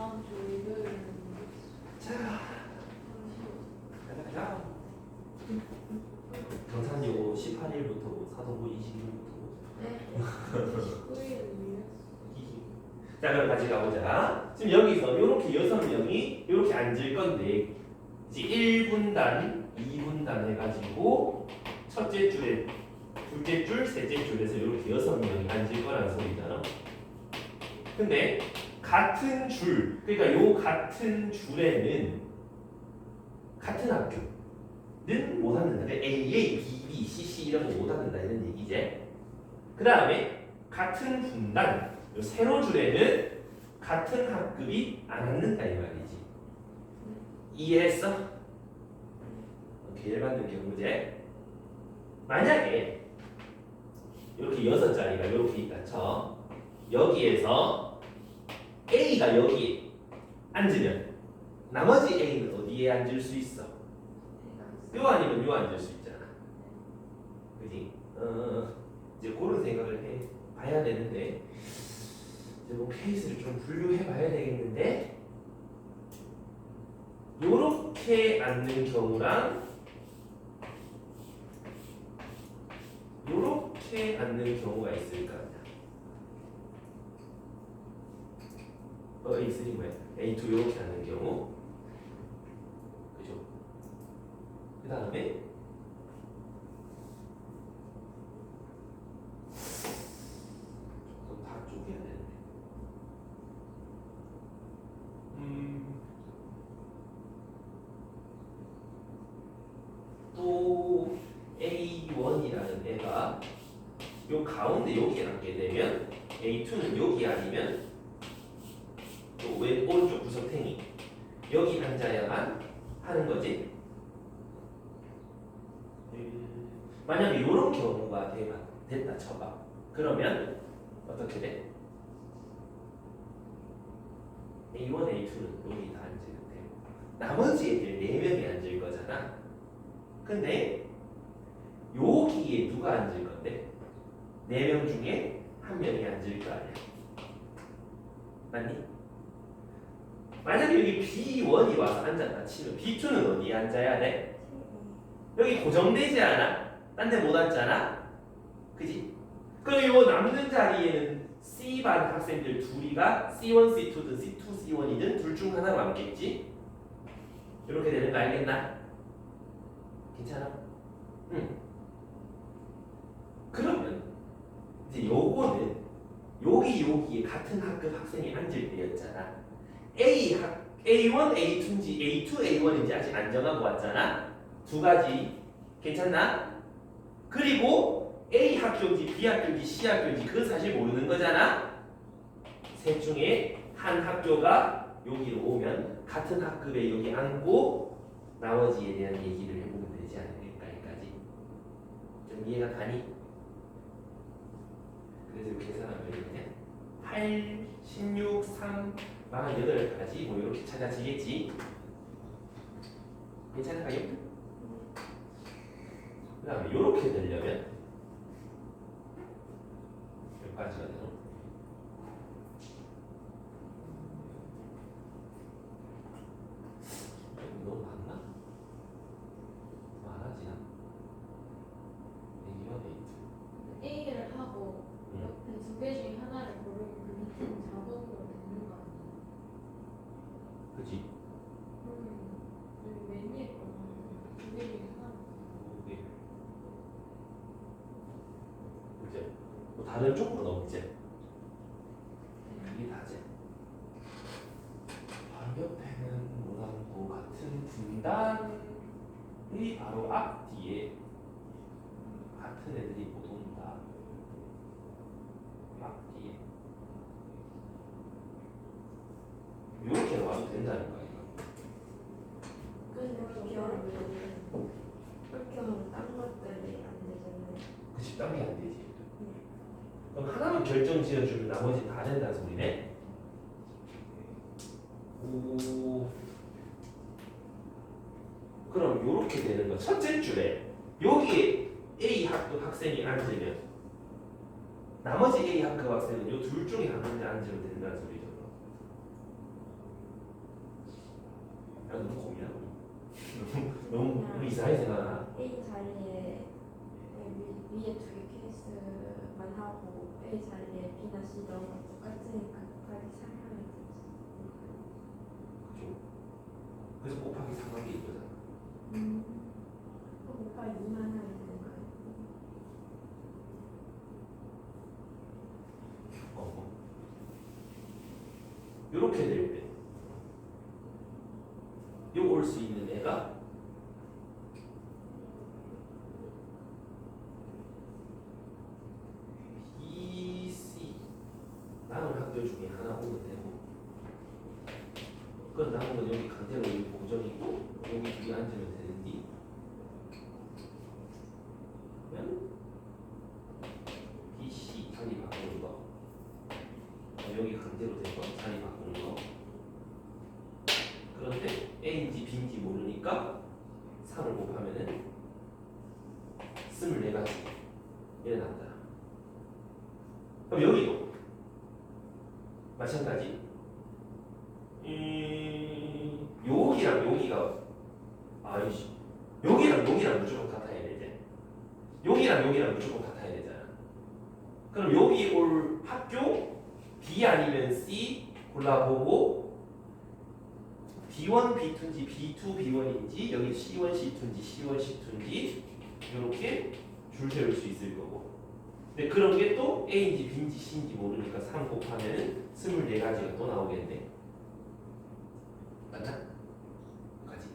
다음 주 일요일은 자, 가자. 경산여고 18일부터 사도부 22일부터. 네. 19일은 자, 그럼 같이 가보자. 지금 여기서 이렇게 6명이 이렇게 앉을 건데 이제 1분단, 2분단 해가지고 첫째 줄에 둘째 줄, 셋째 줄에서 이렇게 6명이 앉을 거라는 소리잖아. 근데 같은 줄, 그러니까 요 같은 줄에는 같은 학교는 못 앉는다. AA, BB, CC 이런 거 못 앉는다 이런 얘기지. 그 다음에 같은 분단, 요 세로 줄에는 같은 학급이 안 앉는다 이 말이지. 이해했어? 오케이, 열받는 경우제. 만약에 이렇게 6자리가 이렇게 있다 쳐. 여기에서 A가 여기에 앉으면 나머지 A는 어디에 앉을 수 있어? 요 아니면 요 앉을 수 있잖아. 그지? 이제 그런 생각을 해 봐야 되는데 이제 뭐 케이스를 좀 분류해 봐야 되겠는데 요렇게 앉는 경우랑 요렇게 앉는 경우가 있을 거 아니야. A3 뭐야? A2 요렇게 앉는 경우. 그죠? 그 다음에 조금 다 쪼개야 되는데. 또 A1이라는 애가 요 가운데 여기에 앉게 되면 A2는 여기 아니면 또 오른쪽 구석탱이 여기 앉아야만 하는 거지. 만약에 이런 경우가 됐다 쳐봐. 그러면 어떻게 돼? A1, A2는 여기 다 앉으면 되고 나머지 애들 4명이 앉을 거잖아. 근데 여기에 누가 앉을 건데? 4명 중에 1명이 앉을 거 아니야. 맞니? 만약에 여기 B1이 와서 앉았다 치면 B2는 어디에 앉아야 돼? 여기 고정되지 않아? 딴 데 못 앉잖아? 그지? 그럼 이 남는 자리에는 C반 학생들 둘이가 C1, C2든 C2, C1이든 둘 중 하나 남겠지? 이렇게 되는 거 알겠나? 괜찮아? 응. 그러면 이제 요거는 여기에 같은 학급 학생이 앉을 때였잖아. A1, A2인지 A2, A1인지 아직 안 정하고 왔잖아. 두 가지 괜찮나? 그리고 A 학교인지 B 학교인지 C 학교인지 그건 사실 모르는 거잖아. 셋 중에 한 학교가 여기로 오면 같은 학급에 여기 앉고 나머지에 대한 얘기를 해보면 되지 않을까 여기까지. 좀 이해가 가니? 그래서 이렇게 계산하면 되겠네. 8, 16, 3, 48가지 뭐 이렇게 찾아지겠지. 괜찮을까요? 그 다음에 이렇게 되려면 몇 가지가 되노? 너무 많나? 많아지나? A1, A2 A를 하고 옆에 2개 중에 하나를 고르고 그 밑에는 자동으로 되는 거 아니에요? 그치? 여기 맨 위에 거는 2개 중에 하나. 오케이. 그치? 뭐 다른 쪽은 없지? 이게 다지? 바로 옆에는 뭐라고 같은 분단이 바로 앞뒤에 같은 애들이 못 온다. 앞뒤에 이렇게 와도 된다는 거야. 그렇게 하면 그렇게 하면 딴 것들이 안 되잖아요. 그치, 딴 게 안 되지. 그럼 하나만 결정 지어주면 나머지 다 된다는 소리네. 오. 그럼 요렇게 되는 거. 첫째 줄에 여기에 A 학급 학생이 앉으면 나머지 A 학급 학생은 요 둘 중에 한 군데 앉으면 된다는 소리죠. 너무 고민하고 너무 이상하게 생각하나? A 자리에 위에 두 개 케이스만 하고 A 자리에 B나 C 넣으면 똑같으니까 곱하기 3하면 되지. 그죠? 그래서 곱하기 3하기 이거잖아. 그럼 곱하기 2만 하면 되는 거예요. 이렇게 될 때, 요 올 수 있는 애가 B, C 남은 학교 중에 하나 오면 되고, 그건 남은 건 여기 강제로 여기 고정이고 여기 둘이 앉으면 되는데, 그러면 B, C 자리 바꾸는 거, 여기 강제로 된 거 자리 바꾸는 거. 그런데 A인지 B인지 모르니까 3을 곱하면은 24가지 이래 난다. 그럼 여기도 마찬가지. 여기랑 여기가 아니지. 여기랑 여기랑 무조건 같아야 되지. 여기랑 여기랑 무조건 같아야 되잖아. 그럼 여기 올 학교 B 아니면 C 골라보고 B1, B2인지 B2, B1인지 여기 C1, C2인지 C1, C2인지 이렇게 줄 세울 수 있을 거고. 근데 그런 게 또 A인지 B인지 C인지 모르니까 3 곱하면 24가지가 또 나오겠네. 맞나? 가지.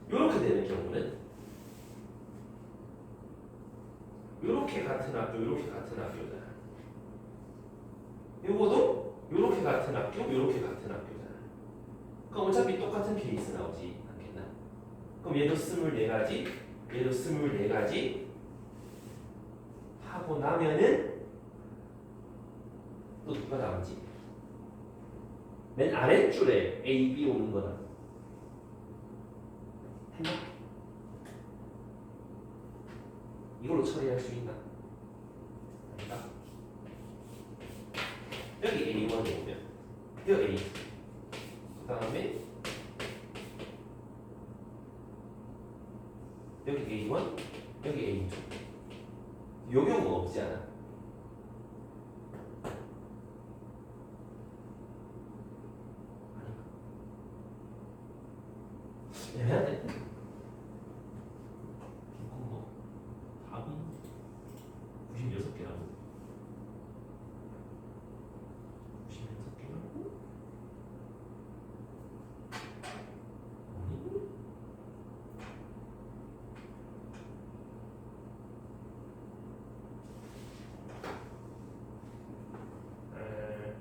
이렇게 되는 경우는 이렇게 같은 학교, 이렇게 같은 학교잖아. 요거도 이렇게 같은 학교, 이렇게 같은 학교잖아. 그럼 어차피 똑같은 케이스 나오지 않겠나? 그럼 얘도 24가지, 얘도 24가지 하고 나면은 또 누가 나오지? 맨 아랫줄에 A, B 오는 거나 했나? 이걸로 처리할 수 있나? 아니다. 여기 A1이 오면 여기 A2, 그 다음에 여기 A1, 여기 A2. 요 경우가 없지 않아? 애매하네. 이건 뭐 답이 96개라고. 96개라고? 아니?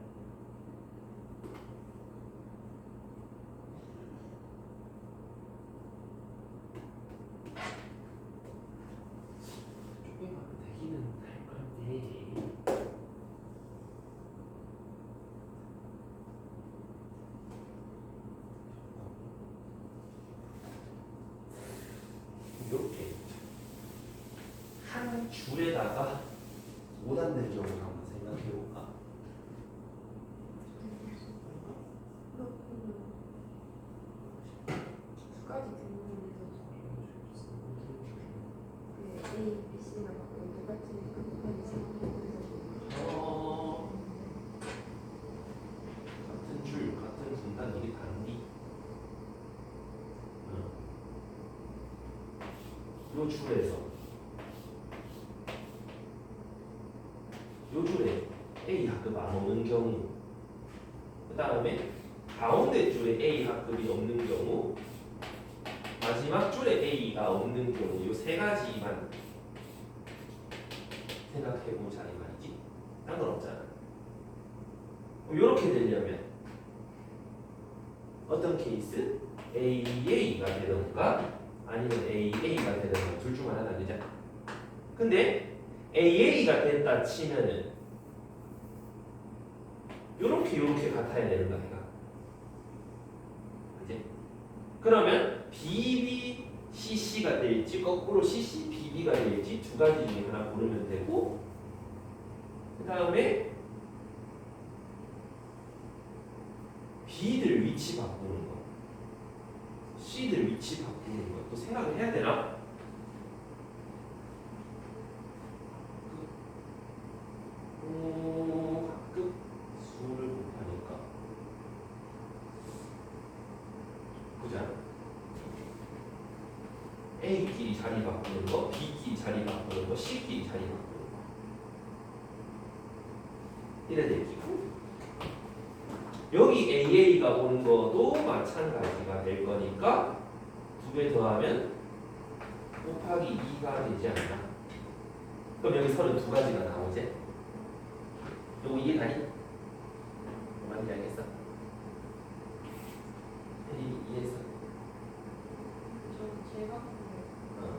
조금만 되기는 할 건데. 이렇게 한 줄에다가 5단 된 경우를 한번 생각해 볼까? 그렇군요. 두 가지 경우에서 A, B, C가 똑같으니까 곱하기 3하면 같은 줄, 같은 분단 이게 다른디? 요 줄에서 요 줄에 A 학급 안 오는 경우, 그 다음에 가운데 줄에 A 학급이 없는 경우, 마지막 줄에 A가 없는 경우, 요 세 가지만 생각해보자 이 말이지. 딴 건 없잖아. 이렇게 되려면 어떤 케이스? AA가 되던가 아니면 AA가 되던가 둘 중 하나가 되잖아. 근데 AA가 됐다 치면은 요렇게 같아야 되는 거 아닌가? 그지? 그러면 BB, CC가 될지 거꾸로 CC, BB가 될지 두 가지 중에 하나 고르면 되고, 그 다음에 B들 위치 바꾸는 거. C들 위치 바꾸는 것도 생각을 해야 되나? 각급 수를 곱하니까 보자. A끼리 자리 바꾸는 거, B끼리 자리 바꾸는 거, C끼리 자리 바꾸는 거. 이래 되기고 여기 AA가 오는 것도 마찬가지가 될 거니까 두 배 더하면 곱하기 2가 되지 않나? 그럼 여기 32가지가 나오지? 요거 이해가니? 뭔 말인지 알겠어? 이해했어? 저 제가 뭐야?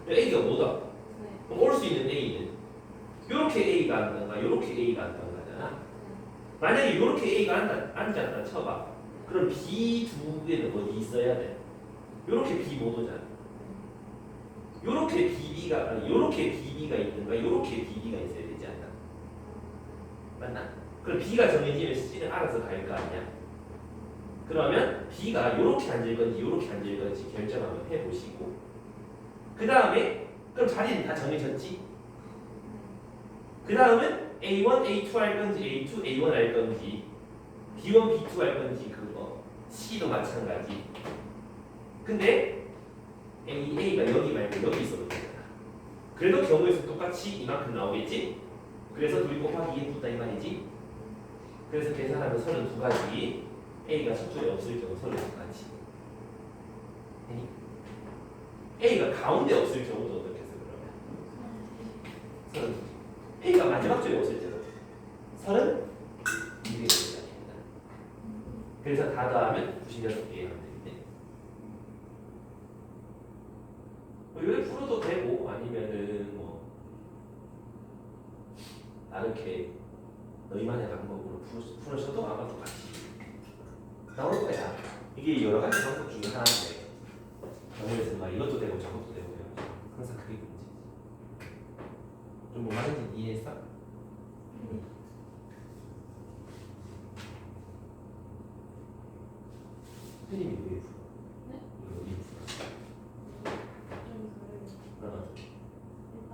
A가 뭐다? 그럼 올 수 있는 A는 요렇게 A가 안다가 요렇게 A가 안다가잖아. 만약에 요렇게 A가 앉았다 쳐봐. 그럼 B 두 개는 어디 있어야 돼? 요렇게 B 못 오잖아. 요렇게 BB가 아니 요렇게 BB가 있는가 요렇게 BB가 있어야 되지 않나? 맞나? 그럼 B가 정해지면 C는 알아서 갈 거 아니야. 그러면 B가 요렇게 앉을 건지 요렇게 앉을 건지 결정 한번 해보시고 그 다음에 그럼 자리는 다 정해졌지? 그 다음은 A1, A2 할 건지 A2, A1 할 건지 B1, B2 할 건지 그거 C도 마찬가지. 근데 A가 여기 말고 여기 있어도 되잖아. 그래도 경우에서 똑같이 이만큼 나오겠지? 그래서 둘이 곱하기 2에 붙다 이 말이지? 그래서 계산하면 32가지 A가 첫 줄에 없을 경우 32가지 A가 가운데 없을 경우도 어떻게 해서 그러면? 32 A가 마지막 줄에 없을 때도 32개가 되지 않습니다. 그래서 다 더하면 96개가 되는데 이걸 풀어도 되고 아니면은 뭐 다르게 너희만의 방법으로 풀으셔도 아마 똑같이 나올 거야. 이게 여러 가지 방법 중에 하나인데 경우에서 막 이것도 되고 저것도 되고 해가지고 항상 그게 문제지. 좀 뭐 말인지 이해했어? 선생님이 왜 풀어? 네? 이거 왜 풀어? 좀 다르게 일단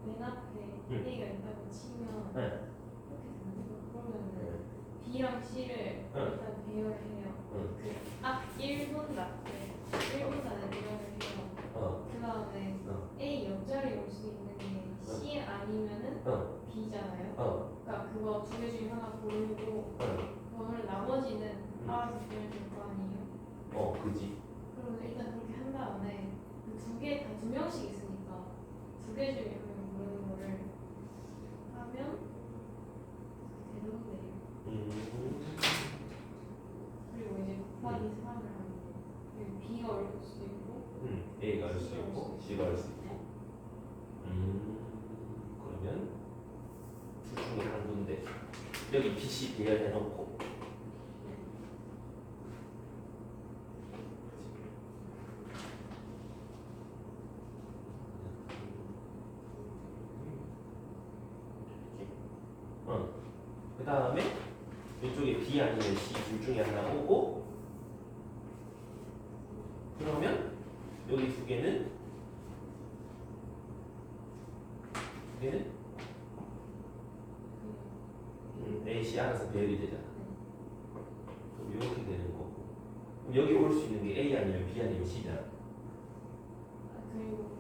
맨 앞에 A가 있다고 치면 네. 이렇게 되는 거 그러면은 B랑 C를 일단 배열해요. 그 앞 1분 납때 1분 안에 배열을 해요. 그 다음에 A 옆자리에 올 수 있는 게 C 아니면은 B잖아요. 그러니까 그거 두 개 중에 하나 고르고 그거를 나머지는 알아서 배열될 거 아니에요. 그지. 그러면 일단 그렇게 한 다음에 그 두 개 다 두 명씩 있으니까 두 개 중에 한 명 고르는 거를 하면 되던데요. 그리고 이제 곱하기 3을 하는 거. B가 올 수도 있고 A가 올 수도 있고 C가 올 수도 있고. 그러면 둘 중에 한 군데 여기 B, C 배열해 놓고 그 다음에 이쪽에 B 아니면 C 둘 중에 하나 오고 그러면 여기 두 개는 A, C 알아서 배열이 되잖아. 그럼 이렇게 되는 거고 그럼 여기 올 수 있는 게 A 아니면 B 아니면 C잖아. 그리고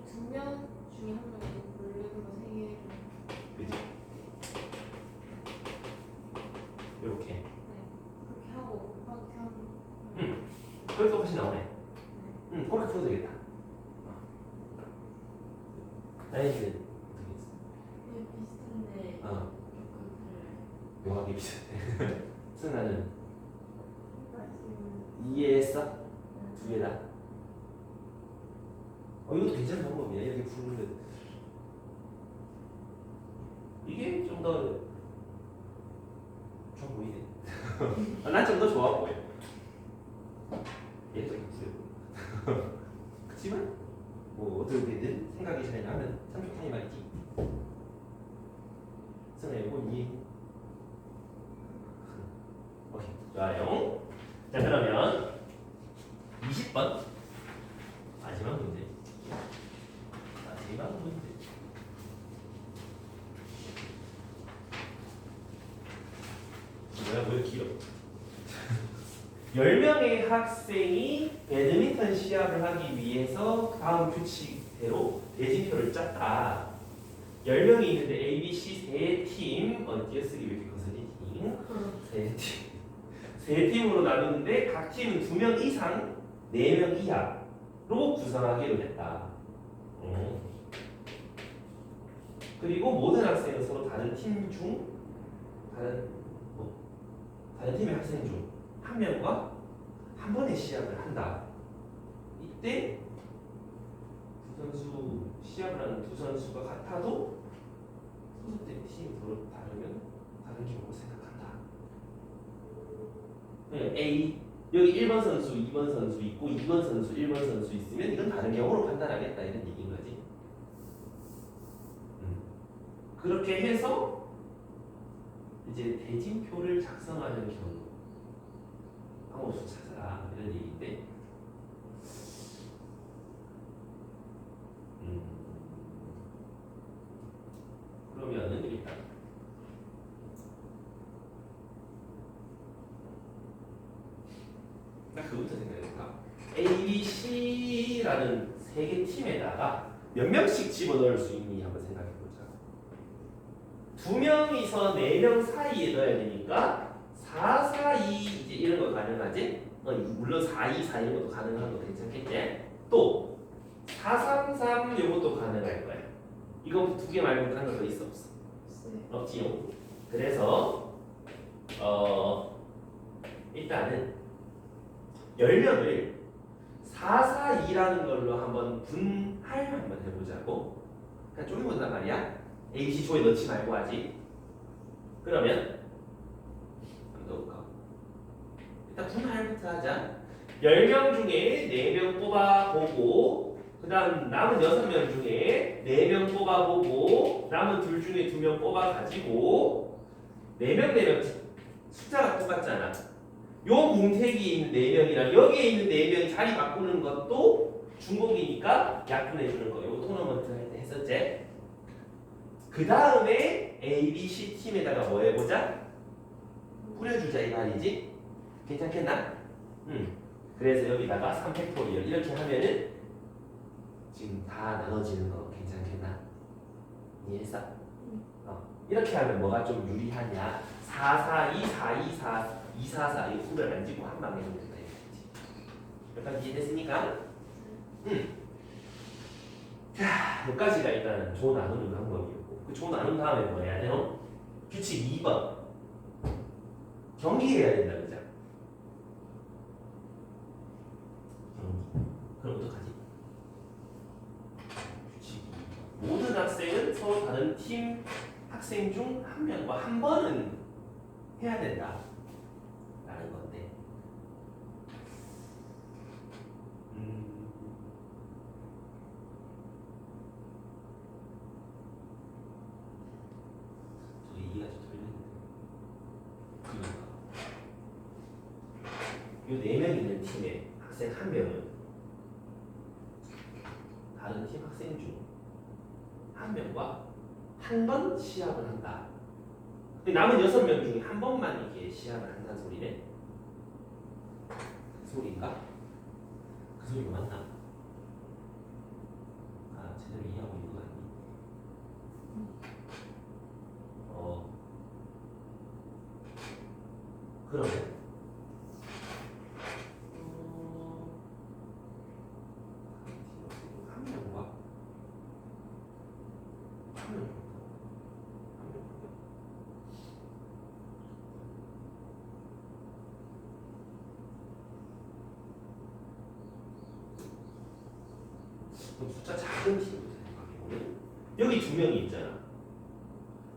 두 명 중에 한 명이 고르는 거 세 개. 그지? 이렇게 네. 그렇게 하고 곱하기 3. 그래서 훨씬 나오네. 그렇게 풀어도 되겠다. 나이는 어떻게 했어? 비슷한데 묘하게 비슷해. 승아는 이해했어? 두 개 다. 이것도 괜찮은 방법이야. 이렇게 푸는 거. 이게 좀 더 좋아 보이네. 난 좀 더 좋아 보여. 얘도 있어요. 그렇지만 뭐 어떻게든 생각이 잘 나면 참 좋다 이 말이지. 학생이고 이 오케이 좋아요. 자 그러면 20번 마지막 문제. 마지막 문제. 뭐야 길어. 10명의 학생이 배드민턴 시합을 하기 위해서 다음 규칙대로 대진표를 짰다. 10명이 있는데 A, B, C 세 팀, 띄어쓰기 왜 이렇게 거슬리지? 세 팀으로 나누는데 각 팀은 2명 이상, 4명 이하로 구성하기로 했다. 그리고 모든 학생은 서로 다른 팀 중 다른 팀의 학생 중 한 명과 한 번의 시합을 한다. 이때 시합을 하는 두 선수가 같아도 선수들의 팀이 서로 다르면 다른 경우로 생각한다. A 여기 1번 선수, 2번 선수 있고 2번 선수, 1번 선수 있으면 이건 다른 경우로 판단하겠다 이런 얘기인 거지. 그렇게 해서 이제 대진표를 작성하는 경우 방법수 찾아라 이런 얘기인데 그러면은 일단 나 그부터 생각해볼까? A, B, C라는 세 개 팀에다가 몇 명씩 집어넣을 수 있니 한번 생각해보자. 2명이서 4명 사이에 넣어야 되니까 4, 4, 2 이제 이런 거 가능하지? 물론 4, 2, 4 이런 것도 가능한 거 괜찮겠지? 또 4, 3, 3 이것도 가능할 거야. 이거 2개 말고 다른 거 더 있어 없어? 없지요. 그래서 일단은 10명을 4, 4, 2라는 걸로 한번 분할 한번 해보자고. 그냥 쪼개 본단 말이야. A, B, C 조에 넣지 말고 하지. 그러면 넣을까? 일단 분할부터 하자. 10명 중에 4명 뽑아보고 그 다음 남은 6명 중에 4명 뽑아보고 남은 둘 중에 2명 뽑아가지고 4명 4명 숫자가 똑같잖아. 요 뭉태기에 있는 4명이랑 여기에 있는 4명이 자리 바꾸는 것도 중복이니까 약분해주는 거. 요거 토너먼트 할 때 했었지? 그 다음에 A, B, C 팀에다가 뭐 해보자? 뿌려주자 이 말이지? 괜찮겠나? 그래서 여기다가 3팩토리얼 이렇게 하면은 지금 다 나눠지는 거 괜찮겠나? 이해했어? 이렇게 하면 뭐가 좀 유리하냐? 4, 4, 2, 4, 2, 4, 2, 4, 4 이거 구별 안 짓고 한 방에 하면 된다 여기까지 이해됐습니까? 자, 여기까지가 일단 조 나누는 방법이었고 그 조 나눈 다음에 뭐 해야 돼요? 규칙 2번 경기해야 된다 그죠? 그럼 어떡하지? 규칙 2번 모든 학생은 서로 다른 팀 학생 중 한 명과 한 번은 해야 된다 라는 건데 이해가 좀 틀리는데 그러니까 요 4명 있는 팀에 학생 한 명은 다른 팀 학생 중 한 명과 한 번 시합을 한다. 근데 남은 6명 중에 한 번만 이게 시합을 한다는 소리네. 그 소리인가? 그 소리가 맞나? 아 제대로 이해하고 있는 거 아니니? 그러면 한 명과 한 명 숫자 작은 팀부터 생각해보면 여기 2명이 있잖아.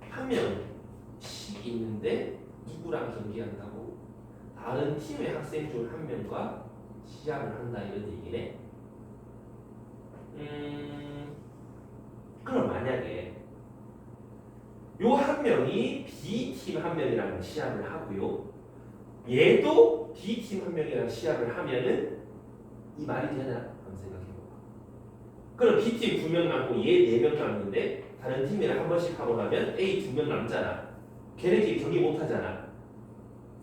한 명씩 있는데 누구랑 경기한다고? 다른 팀의 학생 중 한 명과 시합을 한다 이런 얘기네. 그럼 만약에 요 한 명이 B팀 한 명이랑 시합을 하고요. 얘도 B팀 한 명이랑 시합을 하면은 이 말이 되나? 한번 생각해봐. 그럼 B팀 2명 남고 얘 4명 남는데 다른 팀이랑 한 번씩 하고 나면 A 2명 남잖아. 걔네끼리 경기 못 하잖아.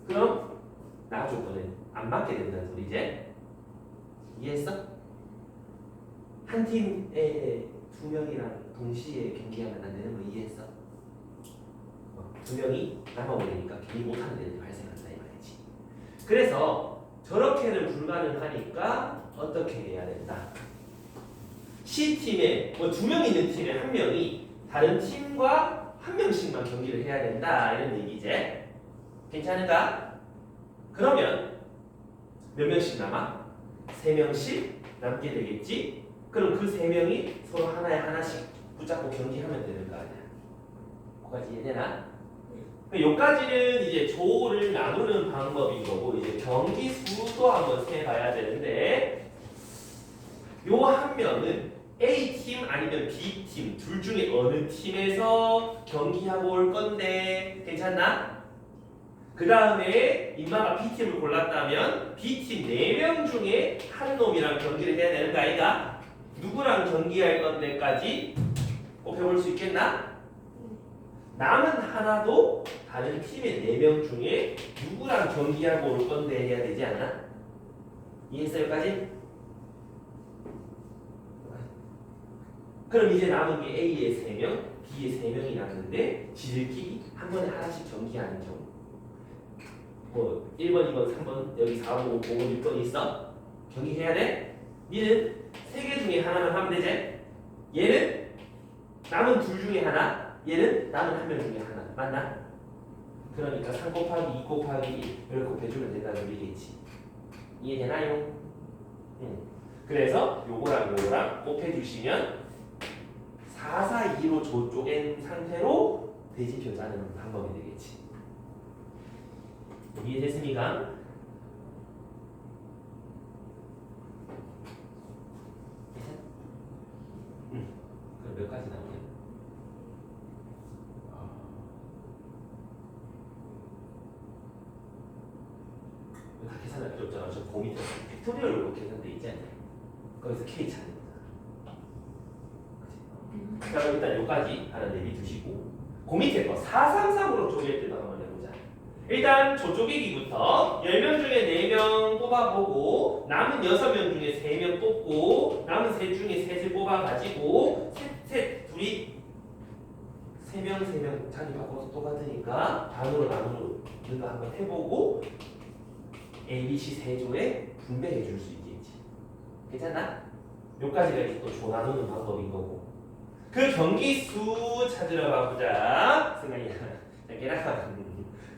그럼 나 조건은 안 맞게 된다는 소리지? 이해했어? 한 팀에 2명이랑 동시에 경기하면 안 되는 거 이해했어? 2명이 남아버리니까 경기 못하는 일이 발생한다 이 말이지. 그래서 저렇게는 불가능하니까 어떻게 해야 된다? C팀에 뭐 2명 있는 팀에 1명이 다른 팀과 1명씩만 경기를 해야 된다 이런 얘기지. 괜찮은가? 그러면 몇 명씩 남아? 3명씩 남게 되겠지? 그럼 그 3명이 서로 하나씩 붙잡고 경기하면 되는 거 아니야. 거기까지 이해되나? 여기까지는 이제 조를 나누는 방법인 거고 이제 경기 수도 한번 세봐야 되는데 요 한 명은 A팀 아니면 B팀 둘 중에 어느 팀에서 경기하고 올 건데 괜찮나? 그 다음에 인마가 B팀을 골랐다면 B팀 4명 중에 한 놈이랑 경기를 해야 되는 거 아이가? 누구랑 경기할 건데까지 꼽혀볼 수 있겠나? 남은 하나도 다른 팀의 4명 중에 누구랑 경기하고 올 건데 해야 되지 않나? 이해했어 여기까지? 그럼 이제 남은 게 A의 3명, B의 3명이 남는데 지들끼리 한 번에 하나씩 경기하는 경우 뭐 1번, 2번, 3번 여기 4번, 5번, 6번 있어? 경기해야 돼? 니는 3개 중에 하나만 하면 되지? 얘는 남은 둘 중에 하나 얘는 남은 한 명 중에 하나 맞나? 그러니까 3 곱하기 2 곱하기 1을 곱해주면 된다는 소리겠지. 이해되나요? 그래서 요거랑 요거랑 곱해주시면 4, 4, 2로 쪼갠 상태로 대지표 짜는 방법이 되겠지. 이해됐습니까? 그럼 몇 가지 나오냐? 다 계산할 필요 없잖아. 저 고밑에 팩토리얼로 계산돼 있지 않냐? 거기서 K 찾는 거잖아. 그럼 일단 여기까지 하나 내비두시고 그 밑에 거 433으로 쪼갤 때도 한번 해보자. 일단 저쪼개기부터 10명 중에 4명 뽑아보고 남은 6명 중에 3명 뽑고 남은 셋 중에 셋을 뽑아가지고 둘이 3명 자기 바꿔서 똑같으니까 반으로 나누는 거 한번 해보고 A, B, C 세조에 분배해 줄 수 있겠지. 괜찮나? 요까지가 이제 또 조 나누는 방법인 거고 그 경기수 찾으러 가보자. 생각이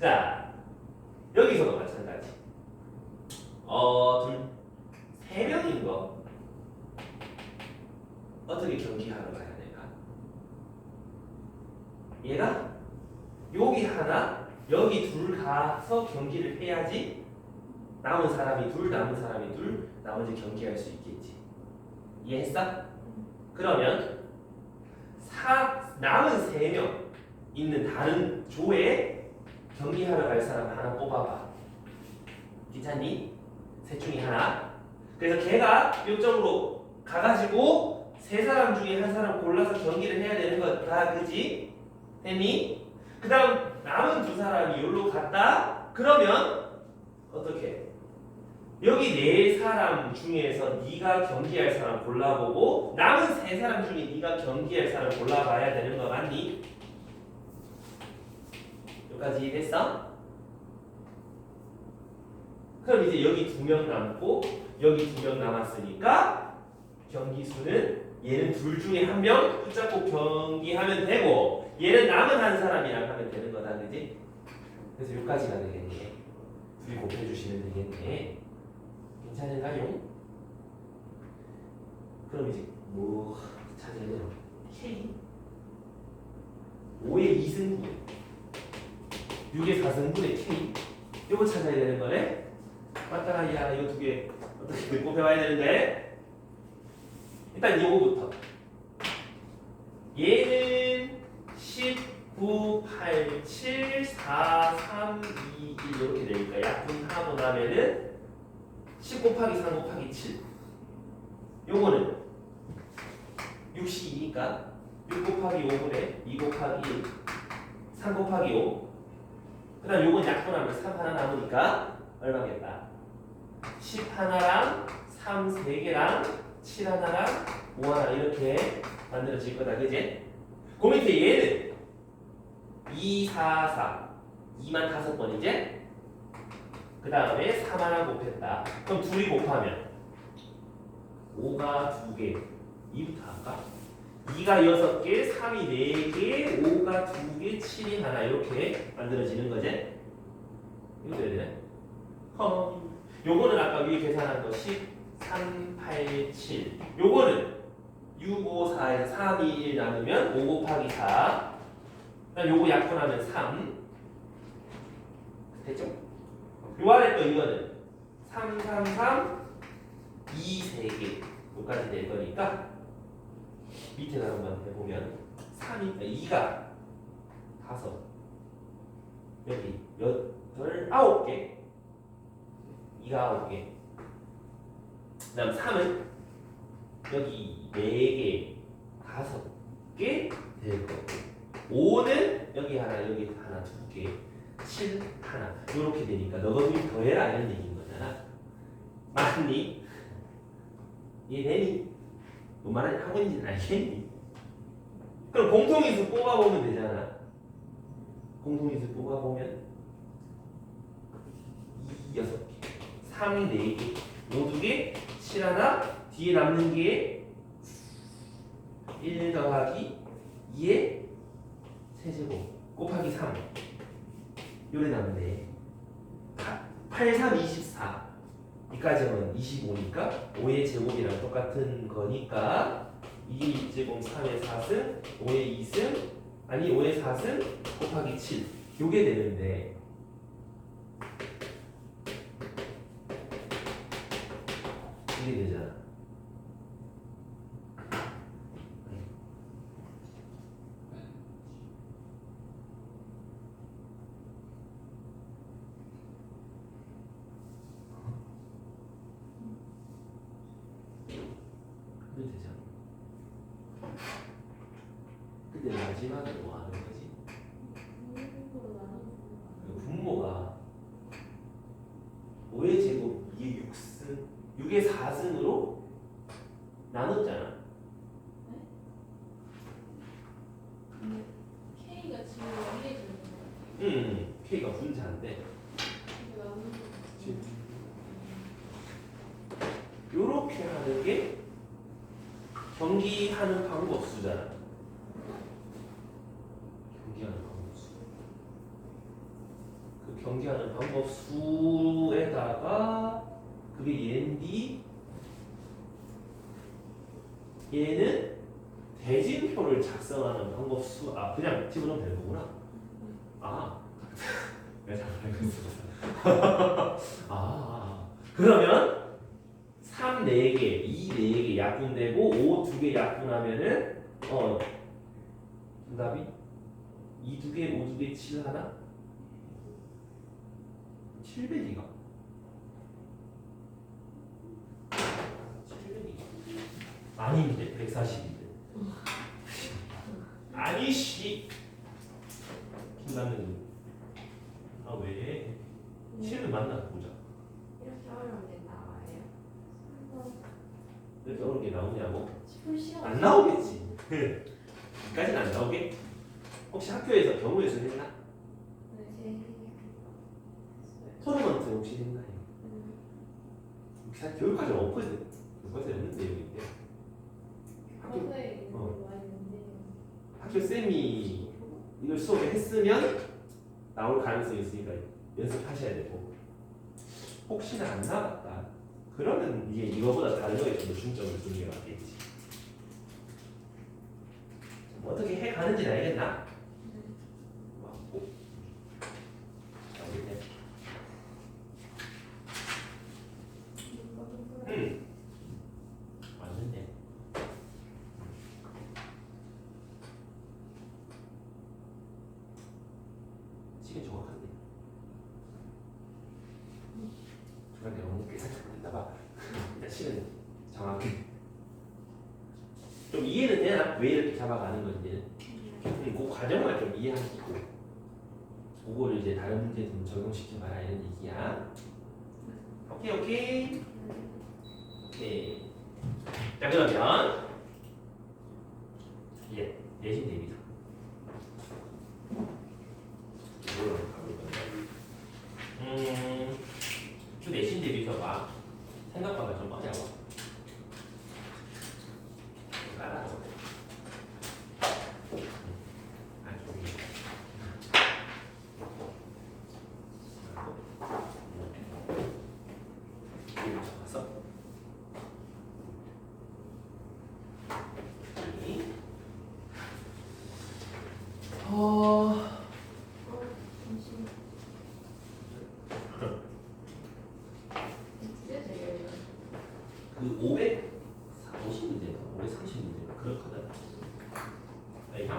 자 여기서도 마찬가지. 3명인 거 어떻게 경기하러 가야 될까? 얘가 여기 하나 여기 둘 가서 경기를 해야지 남은 사람이 둘 남은 사람이 둘 나머지 경기할 수 있겠지. 이해했어? 그러면 남은 3명 있는 다른 조에 경기하러 갈 사람 하나 뽑아봐. 괜찮니? 셋 중에 하나. 그래서 걔가 요점으로 가가지고 3사람 중에 한 사람 골라서 경기를 해야 되는 거다. 그지? 됐니? 그 다음 남은 2사람이 여기로 갔다? 그러면 어떻게? 여기 4사람 중에서 네가 경기할 사람 골라보고 남은 3사람 중에 네가 경기할 사람 골라봐야 되는 거 맞니? 여기까지 이해됐어? 그럼 이제 여기 2명 남고 여기 2명 남았으니까 경기수는 얘는 둘 중에 1명 붙잡고 경기하면 되고 얘는 남은 한 사람이랑 하면 되는 거다. 그지? 그래서 여기까지가 되겠네. 둘이 곱해주시면 되겠네. 괜찮은가요? 그럼 이제 뭐 찾아야 돼요? K 5의 2승분 6의 4승분의 K 이거 찾아야 되는 거네? 맞다. 야 이거 2개 어떻게 곱해봐야 되는데 일단 이거부터 얘는 19 9, 8, 7, 4, 3, 2, 1 이렇게 되니까 약분하고 나면은 10 곱하기 3 곱하기 7 요거는 62니까 6 곱하기 5분의 2 곱하기 1 3 곱하기 5 그 다음 요건 약분하면 3 하나 남으니까 얼마겠다 10 하나랑 3 3개랑 7 하나랑 5 하나 이렇게 만들어질 거다 그지? 그 밑에 얘는 2, 4, 4 2만 5번이지? 그 다음에 3 하나 곱했다 그럼 둘이 곱하면 5가 2개 2부터 할까? 2가 6개, 3이 4개, 5가 2개, 7이 하나 이렇게 만들어지는 거지? 이거 돼야 되네? 요거는 아까 위에 계산한 거 10, 3, 8, 7 요거는 6, 5, 4에서 3, 2, 1 나누면 5 곱하기 4 그다음 요거 약분하면 3 됐죠? 요 아래 또 이거는 3, 3, 3 2, 3개 여기까지 될 거니까 밑에다 한번 해보면 3이 2가 5 여기 8, 9개 2가 9개 그 다음 3은 여기 4개 5개 될 거고 5는 여기 하나 여기 하나 2개 7 하나 이렇게 되니까 너가 좀 더해라 이런 얘기인 거잖아 맞니? 이해되니? 뭔 말하는 하고 있는지는 알겠니? 그럼 공통인수 뽑아보면 되잖아 공통인수 뽑아보면 2, 6개 3, 4개 5, 2개 7 하나 뒤에 남는 게 1 더하기 2의 세제곱 곱하기 3 요래 남네 8, 3, 24 이까지 하면 25니까 5의 제곱이랑 똑같은 거니까 2의 6제곱 3의 4승 5의 2승 아니 5의 4승 곱하기 7 요게 되는데 이게 되잖아 이게 되잖아 근데 마지막에 뭐 하는 거지? 분모가 5의 제곱 2의 6승 6의 4승으로 나눴잖아 K가 지금 위에 있는 거야. K가 분자인데 이거 나오는 거. 요렇게 하는 게 경기하는 방법수잖아 경기하는 방법수 그 경기하는 방법수에다가 그게 얘인데 얘는 대진표를 작성하는 방법수 그냥 집어넣으면 되는 거구나 내가 잘 알고 있어 그러면 3, 4개, 2, 4개 약분되고 5, 2개 약분하면은 정답이 2, 2개, 5, 2개, 7 하나? 700이가? 700이가? 아닌데 140인데 아니 씨 김남현 왜? 7을 만나 보자 이렇게 어려운 게 나와요. 이렇게 어려운 게 나오냐고? 풀 시험. 안 나오겠지 여기까지는 안 나오게? 혹시 학교에서 경우에서 했나? 네. 토너먼트 혹시 했나요? 사실 교육과정 없거든 교육과정 없는 내용인데 과거에 있는 거 많이 있는데. 학교 쌤이 이걸 수업에 했으면 나올 가능성이 있으니까 연습하셔야 되고 혹시나 안 나왔다 그러면 이게 이거보다 다른 거에 좀 더 중점을 두는 게 맞겠지 어떻게 해가는지 알겠나? 맞고 알겠네 맞는데 시간이 정확한데. 중간에 너무 꽤 살짝 걸렸나봐. 일단 시간 정확해. 좀 이해는 되나? 왜 이렇게 잡아가는 건지는. 그 과정만 좀 이해하시고 그거를 이제 다른 문제에 좀 적용시키지 마라 이런 얘기야. 오케이 오케이. 오케이. 자 그러면 예 내신 대비서. 이걸로 가볼까요? 그 내신 대비서가 생각보다 좀 어려워. 깔아줘. 잠시만. 그 550문제인가? 530문제인가? 그렇거든. 그러니까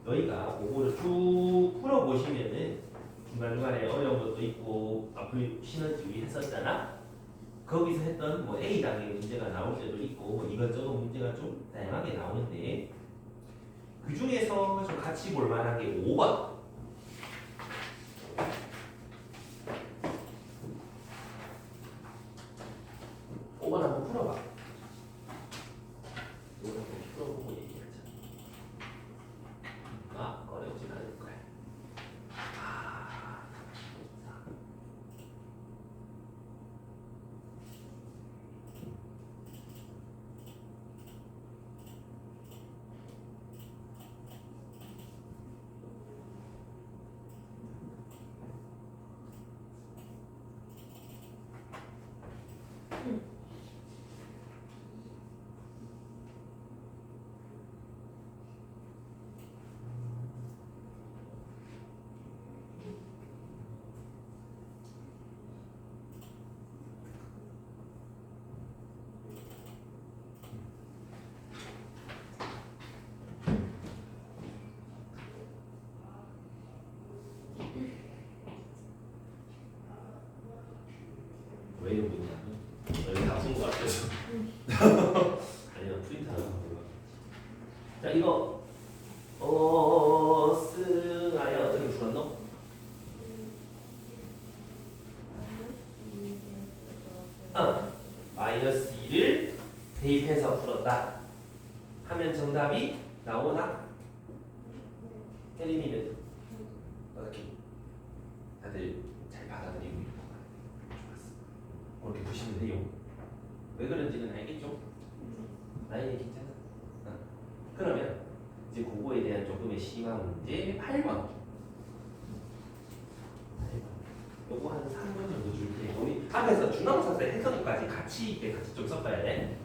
너희가 그거를 쭉 풀어보시면은 중간중간에 어려운 것도 있고 앞으로 시너지 했었잖아? 거기서 했던 뭐 A당의 문제가 나올 때도 있고 뭐 이것저것 문제가 좀 다양하게 나오는데 그 중에서 좀 같이 볼 만한 게 5번. 5번 한번 풀어봐. 이거 좀 풀어보고 얘기하자. 어렵진 않을 거야. 왜 이러고 있냐면 여기 다푼거 같아서. 아니면 프린트하는 거 몰라. 자 이거 승하여 어떻게 풀었노? 마이너스 2를 대입해서 풀었다 하면 정답이 나오나? 혜린이는 어떻게 다들 잘 받아들이고 있는 건가? 좋았어. 그렇게 보시면 돼요. 왜 그런지는 알겠죠? 라인이 괜찮아. 그러면 이제 그거에 대한 조금의 심화 문제 8번. 요거 한 3번 정도 줄 테니까 우리 앞에서 중간고사 때 했던 것까지 같이 좀 섞어야 돼.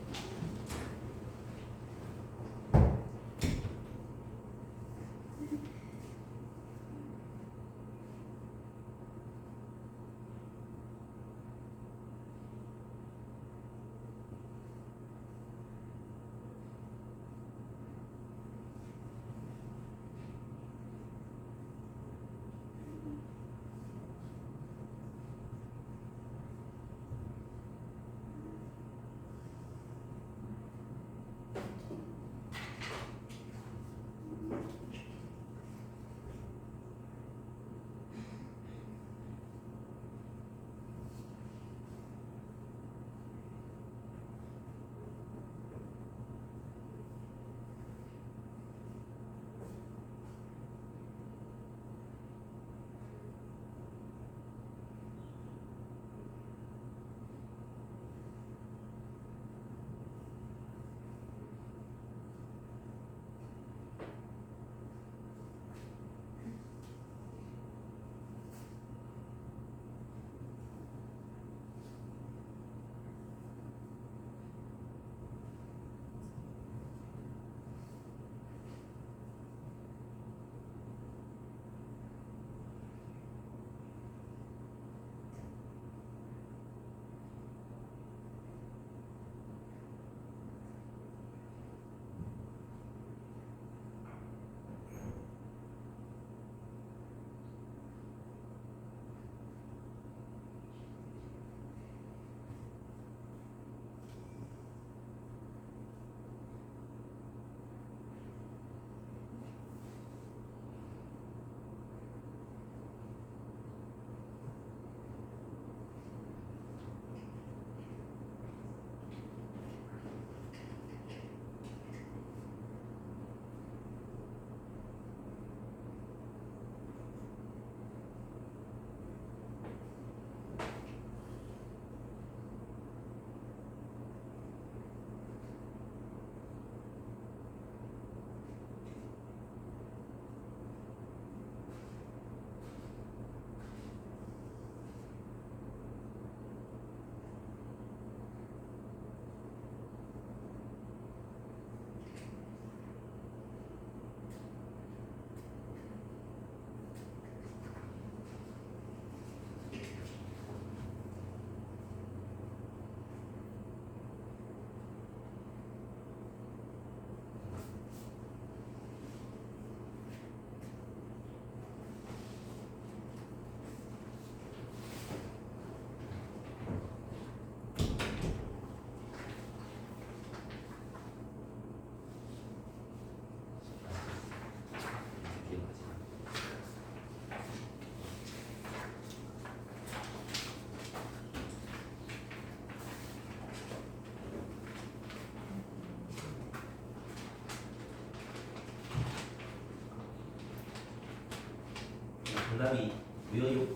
정답이 보여요?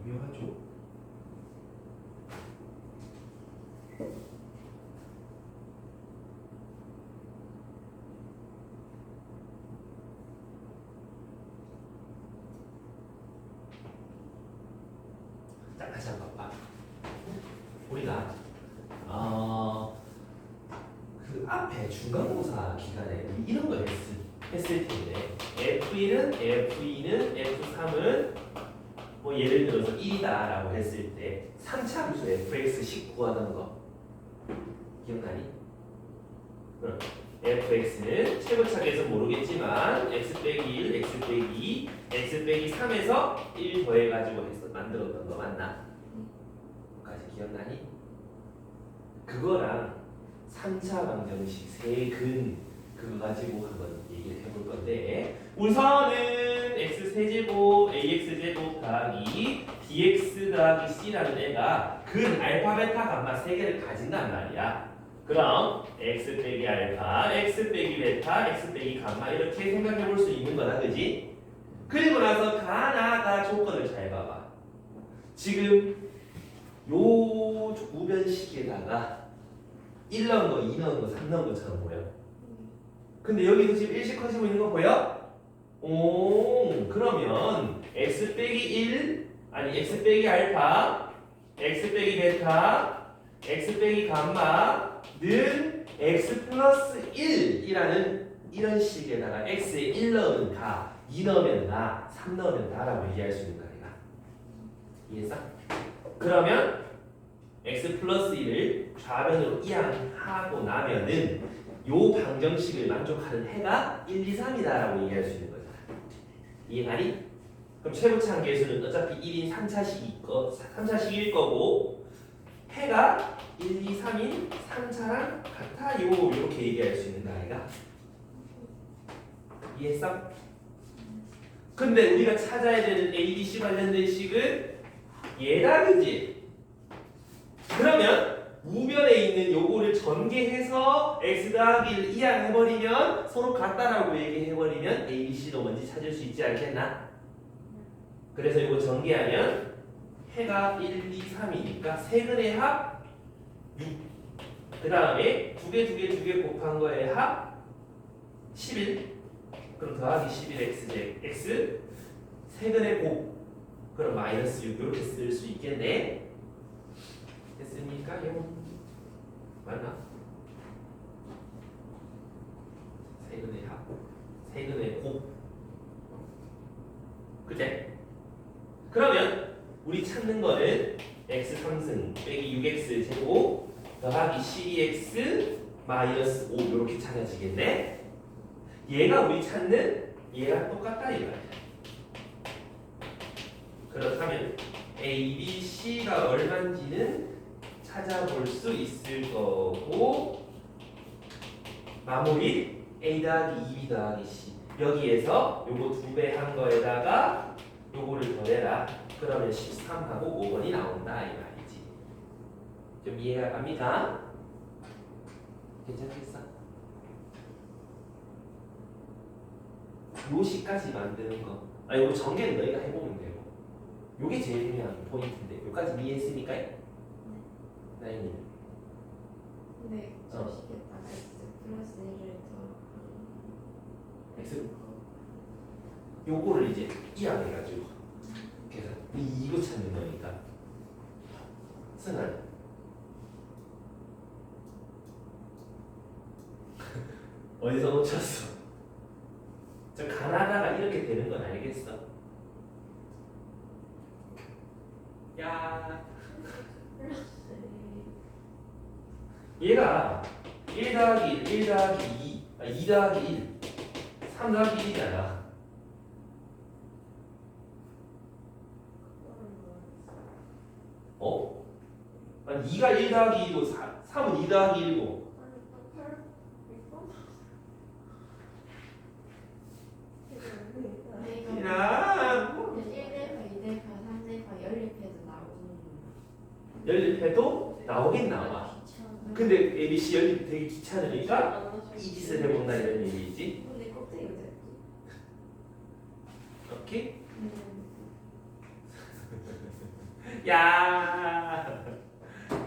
미묘하죠? 자, 다시 한번 봐. 우리가 그 앞에 중간고사 기간에 이런 거 했을 텐데 F1은 F3은 뭐 예를 들어서 1이다라고 했을 때 3차 함수 fx10 구하던 거 기억나니? 그럼 fx는 최고차계에서 모르겠지만 x 빼기 1, x 빼기 2, x 빼기 3에서 1 더해가지고 만들었던 거 맞나? 까지 기억나니? 그거랑 3차 방정식 세근 그거 가지고 한번 얘기를 해볼 건데 우선은 x 세제곱 ax 제곱 더하기 bx 더하기 c라는 애가 근 알파 베타 감마 세 개를 가진단 말이야. 그럼 x 빼기 알파, x 빼기 베타, x 빼기 감마 이렇게 생각해 볼 수 있는 거다, 그지? 그리고 나서 가나다 조건을 잘 봐봐. 지금 요 우변식에다가 1 넣은 거, 2 넣은 거, 3 넣은 것처럼 보여. 근데 여기서 지금 1씩 커지고 있는 거 보여? 오, 그러면 x 빼기 1, 아니 x 빼기 알파, x 빼기 베타, x 빼기 감마는 x 플러스 1이라는 이런 식에다가 x에 1 넣으면 다, 2 넣으면 다, 3 넣으면 다라고 얘기할 수 있는 거 아니야? 이해했어? 그러면 x 플러스 1을 좌변으로 이항하고 나면은 요 방정식을 만족하는 해가 1, 2, 3이다라고 얘기할 수 있는 거잖아. 이해가니? 그럼 최고차 한계수는 어차피 1인 3차식일 거고 해가 1, 2, 3인 3차랑 같아요. 이렇게 얘기할 수 있는 거 아이가? 이해했어? 근데 우리가 찾아야 되는 A, B, C 관련된 식은 얘다, 그지? 그러면 우변에 있는 요거를 전개해서 x 더하기 1 이항해버리면 서로 같다라고 얘기해버리면 A, B, C도 뭔지 찾을 수 있지 않겠나? 그래서 이거 전개하면 해가 1, 2, 3이니까 세근의 합 6. 그 다음에 두 개 곱한 거의 합 11. 그럼 더하기 11x x 세근의 곱. 그럼 마이너스 6 이렇게 쓸 수 있겠네. 됐습니까? 맞나? 세근의 합, 세근의 곱. 그제? 그러면 우리 찾는 거는 x 3승 빼기 6x 제곱 더하기 12x 마이너스 5 이렇게 찾아지겠네? 얘가 우리 찾는 얘랑 똑같다 이 말이야. 그렇다면 A, B, C가 얼마인지는 찾아볼 수 있을 거고 마무리 A 더하기 2, B 더하기 C 여기에서 요거 2배 한 거에다가 요거를 더해라. 그러면 13하고 5번이 나온다 이 말이지. 좀 이해가 갑니까? 괜찮겠어? 요 식까지 만드는 거 요거 전개는 너희가 해보면 되고 요게 제일 중요한 포인트인데 요까지 이해했으니까? 나인님 네, 저식에다가 x 플러스 1을 더 X 요거를 이제 이항해가지고 그래서 이거 찾는 거니까 승환 어디서 놓쳤어? 저 가나다가 이렇게 되는 건 알겠어? 야 얘가 1 더하기 1, 1 더하기 2, 2 더하기 1, 3 더하기 1이잖아. 어? 아니 2가 1 더하기 2고 3은 2 더하기 1고 야 1대파, 2대파, 3대파 연립해도 나오는 연립해도 나오긴 나와. 근데 ABC 연립 되게 귀찮으니까 이 짓을 해본다 이런 얘기지. 근데 꼭대기가 오케이? 음. 야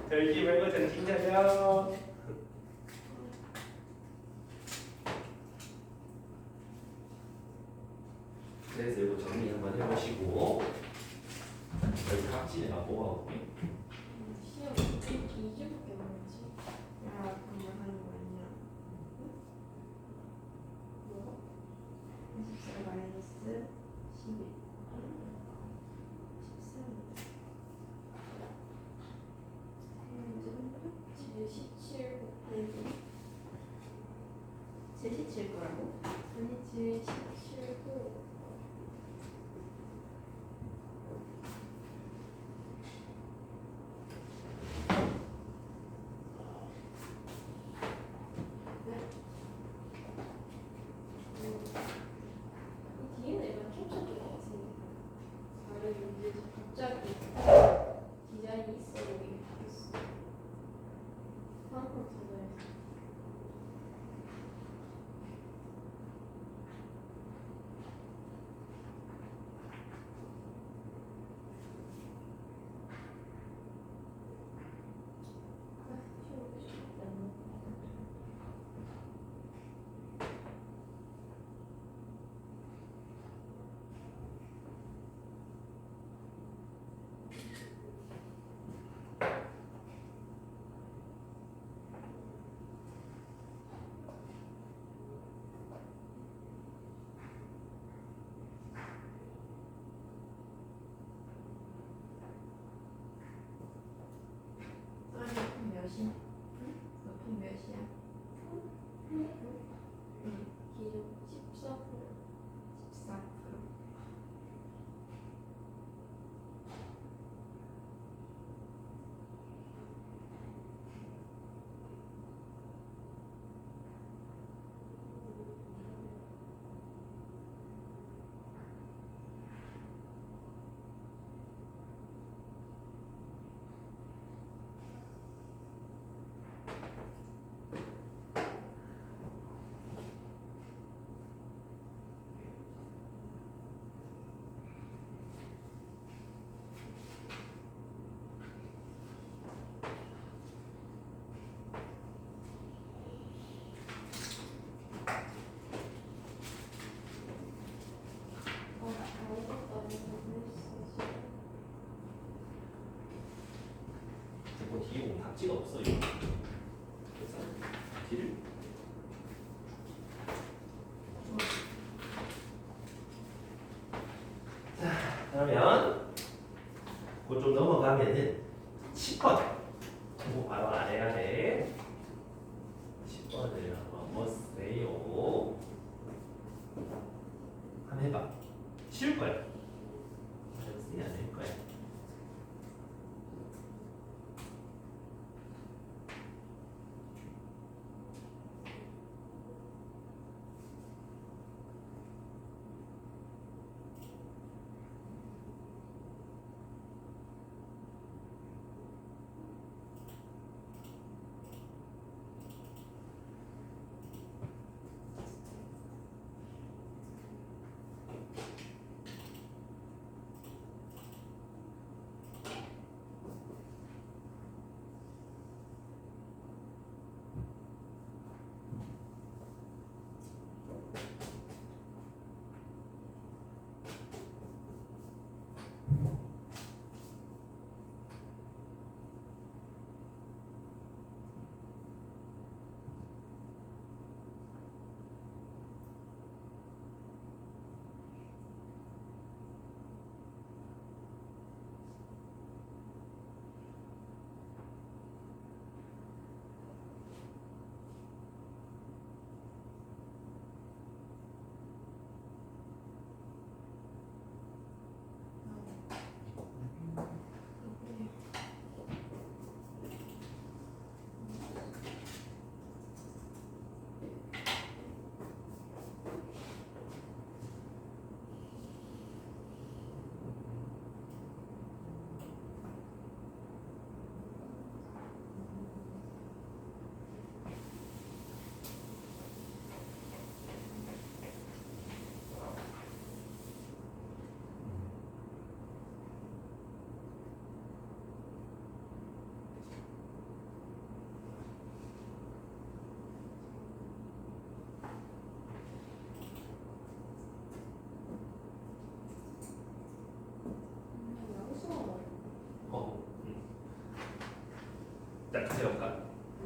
별기 말고 정신 차려. 그래서 이거 정리 한번 해보시고 여기 각진에가 뭐가 올게? 시험 2주밖에 남았지. 야, 방금 하는 거 아니야? 뭐가? 24 마이너스 11. 제17 13. 77 거라고? 아니 제17고 이 뒤에는 약간 겹쳐질 것 같으니까 다른 문제지 갑자기 디자인이 있어 보이게 바뀌었어. 한번 찾아야지. 아니, 품 몇이야? 너품 몇이야? 기준 14%. 14%. 아무것도 안 했어. 뭐 뒤에 보면 답지가 없어 이거. 그래서 뒤를 자 그러면 그거 좀 넘어가면은 10번 그거 바로 알아야 돼. 10번을 한번 보세요. 한번 해봐. 쉬울 거야. 쓰지 않을 거야.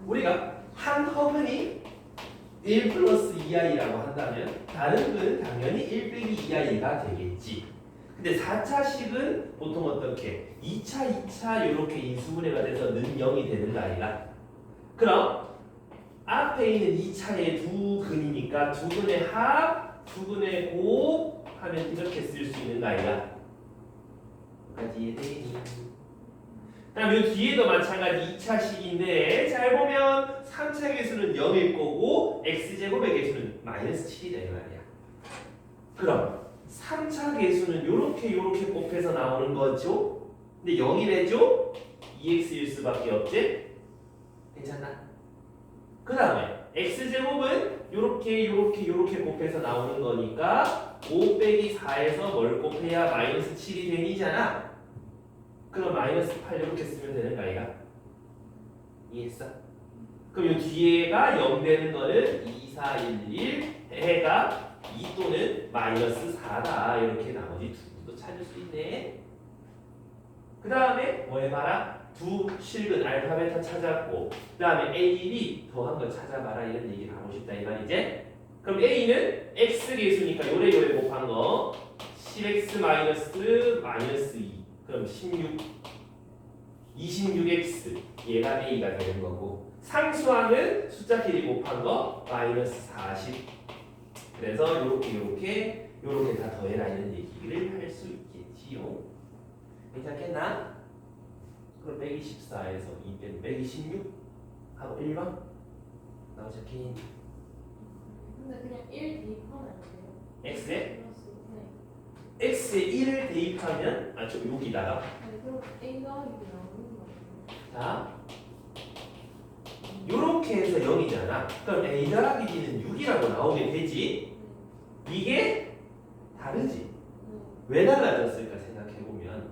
우리가 한 허근이 1 플러스 2i라고 한다면 다른 근은 당연히 1 빼기 2i가 되겠지. 근데 4차식은 보통 어떻게 2차 이렇게 인수분해가 돼서 는 0이 되는 거 아니라. 그럼 앞에 있는 2차의 두 근이니까 두 근의 합, 두 근의 곱 하면 이렇게 쓸 수 있는 거 아니야? 까지 이해되니? 그다음 이 뒤에도 마찬가지 2차식인데 잘 보면 3차 계수는 0일 거고 x제곱의 계수는 마이너스 7이다 이 말이야. 그럼 3차 계수는 요렇게 곱해서 나오는 거죠? 근데 0이래죠? 2x일 수밖에 없지? 괜찮나? 그 다음에 x제곱은 요렇게 곱해서 나오는 거니까 5 빼기 4에서 뭘 곱해야 마이너스 7이 되니잖아. 그럼 마이너스 8 이렇게 쓰면 되는 거 아이가? 이해했어? 그럼 이 뒤에가 0 되는 거는 2, 4, 1, 1 해가 2 또는 마이너스 4다 이렇게 나머지 두 분도 찾을 수 있네. 그 다음에 뭐 해봐라? 두 실근 알파벳 찾았고 그 다음에 A1이 더한 거 찾아봐라 이런 얘기를 하고 싶다 이 말이지. 그럼 A는 X 계수니까 요래 곱한 거 10X 마이너스 2 그럼 26x 얘가 A가 되는 거고 상수항은 숫자끼리 곱한 거 마이너스 40 그래서 요렇게 다 더해라 이런 얘기를 할 수 있겠지요. 괜찮겠나? 그럼 124에서 2 빼면 126 하고 1번 나오셨긴. 근데 그냥 1 대입하면 안 돼요? x에? 플러스, 네. x에 1을 대입하면 저 여기다가 아니 그럼 A 더하기 나오는 거예요. 자 요렇게 해서 0이잖아. 그럼 a 더하기 b는 6이라고 나오게 되지. 이게 다르지. 왜 달라졌을까 생각해보면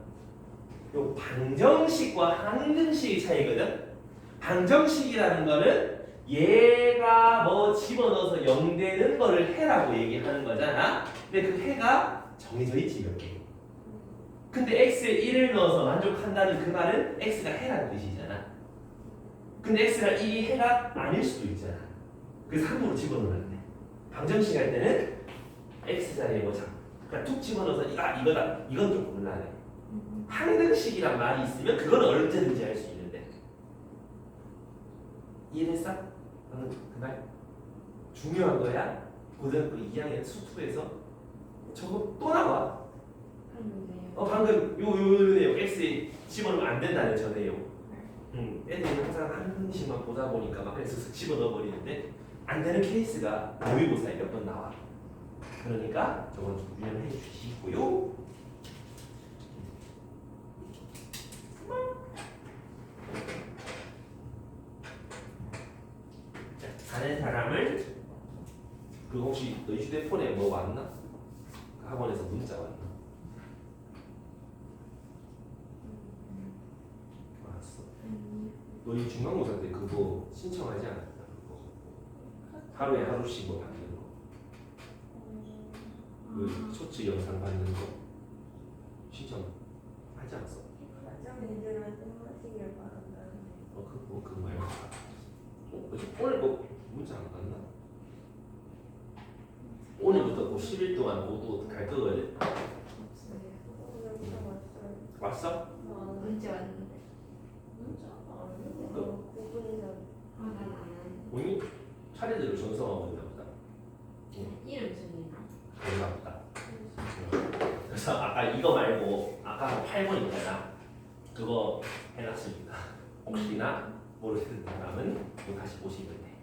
요 방정식과 항등식의 차이거든. 방정식이라는 거는 얘가 뭐 집어넣어서 0 되는 거를 해라고 얘기하는 거잖아. 근데 그 해가 정해져 있지 몇 개. 근데 x에 1을 넣어서 만족한다는 그 말은 x가 해라는 뜻이잖아. 근데 x가 1이 해가 아닐 수도 있잖아. 그래서 함부로 집어넣는데 방정식 할 때는 x 자리에 뭐 그냥 툭 집어넣어서 이거다 이건 좀 곤란해. 항등식이란 말이 있으면 그건 언제든지 할 수 있는데. 이해됐어? 그 말 중요한 거야. 고등학교 2학년 수투에서 저거 또 나와. 방금 요 내용 x에 집어넣으면 안 된다는 저 내용. 애들이 항상 항등식만 보다 보니까 막 그래서 집어넣어 버리는데 안 되는 케이스가 모의고사에 몇 번 나와. 그러니까 저건 좀 유념해 주시고요. 가는 사람을 그 혹시 너 휴대폰에 뭐 왔나? 학원에서 문자 왔나? 왔어. 너희 중간고사 때 그거 신청하지 않았나? 그거 하루에 하루씩 뭐 받는 거. 그 쇼츠 영상 받는 거 신청하지 않았어? 그거 말고. 오늘 뭐 문자 안 갔나? 오늘부터 그 10일 동안 모두 갈 거거든. 왔어? 문자 왔는데. 문자 안 본인 차례대로 전송하고 있나 보다. 이름 중이나. 그런가 보다. 그래서 아까 이거 말고 아까 8번 있잖아. 그거 해놨습니다. 혹시나 모르는 사람은 이거 다시 보시면 돼.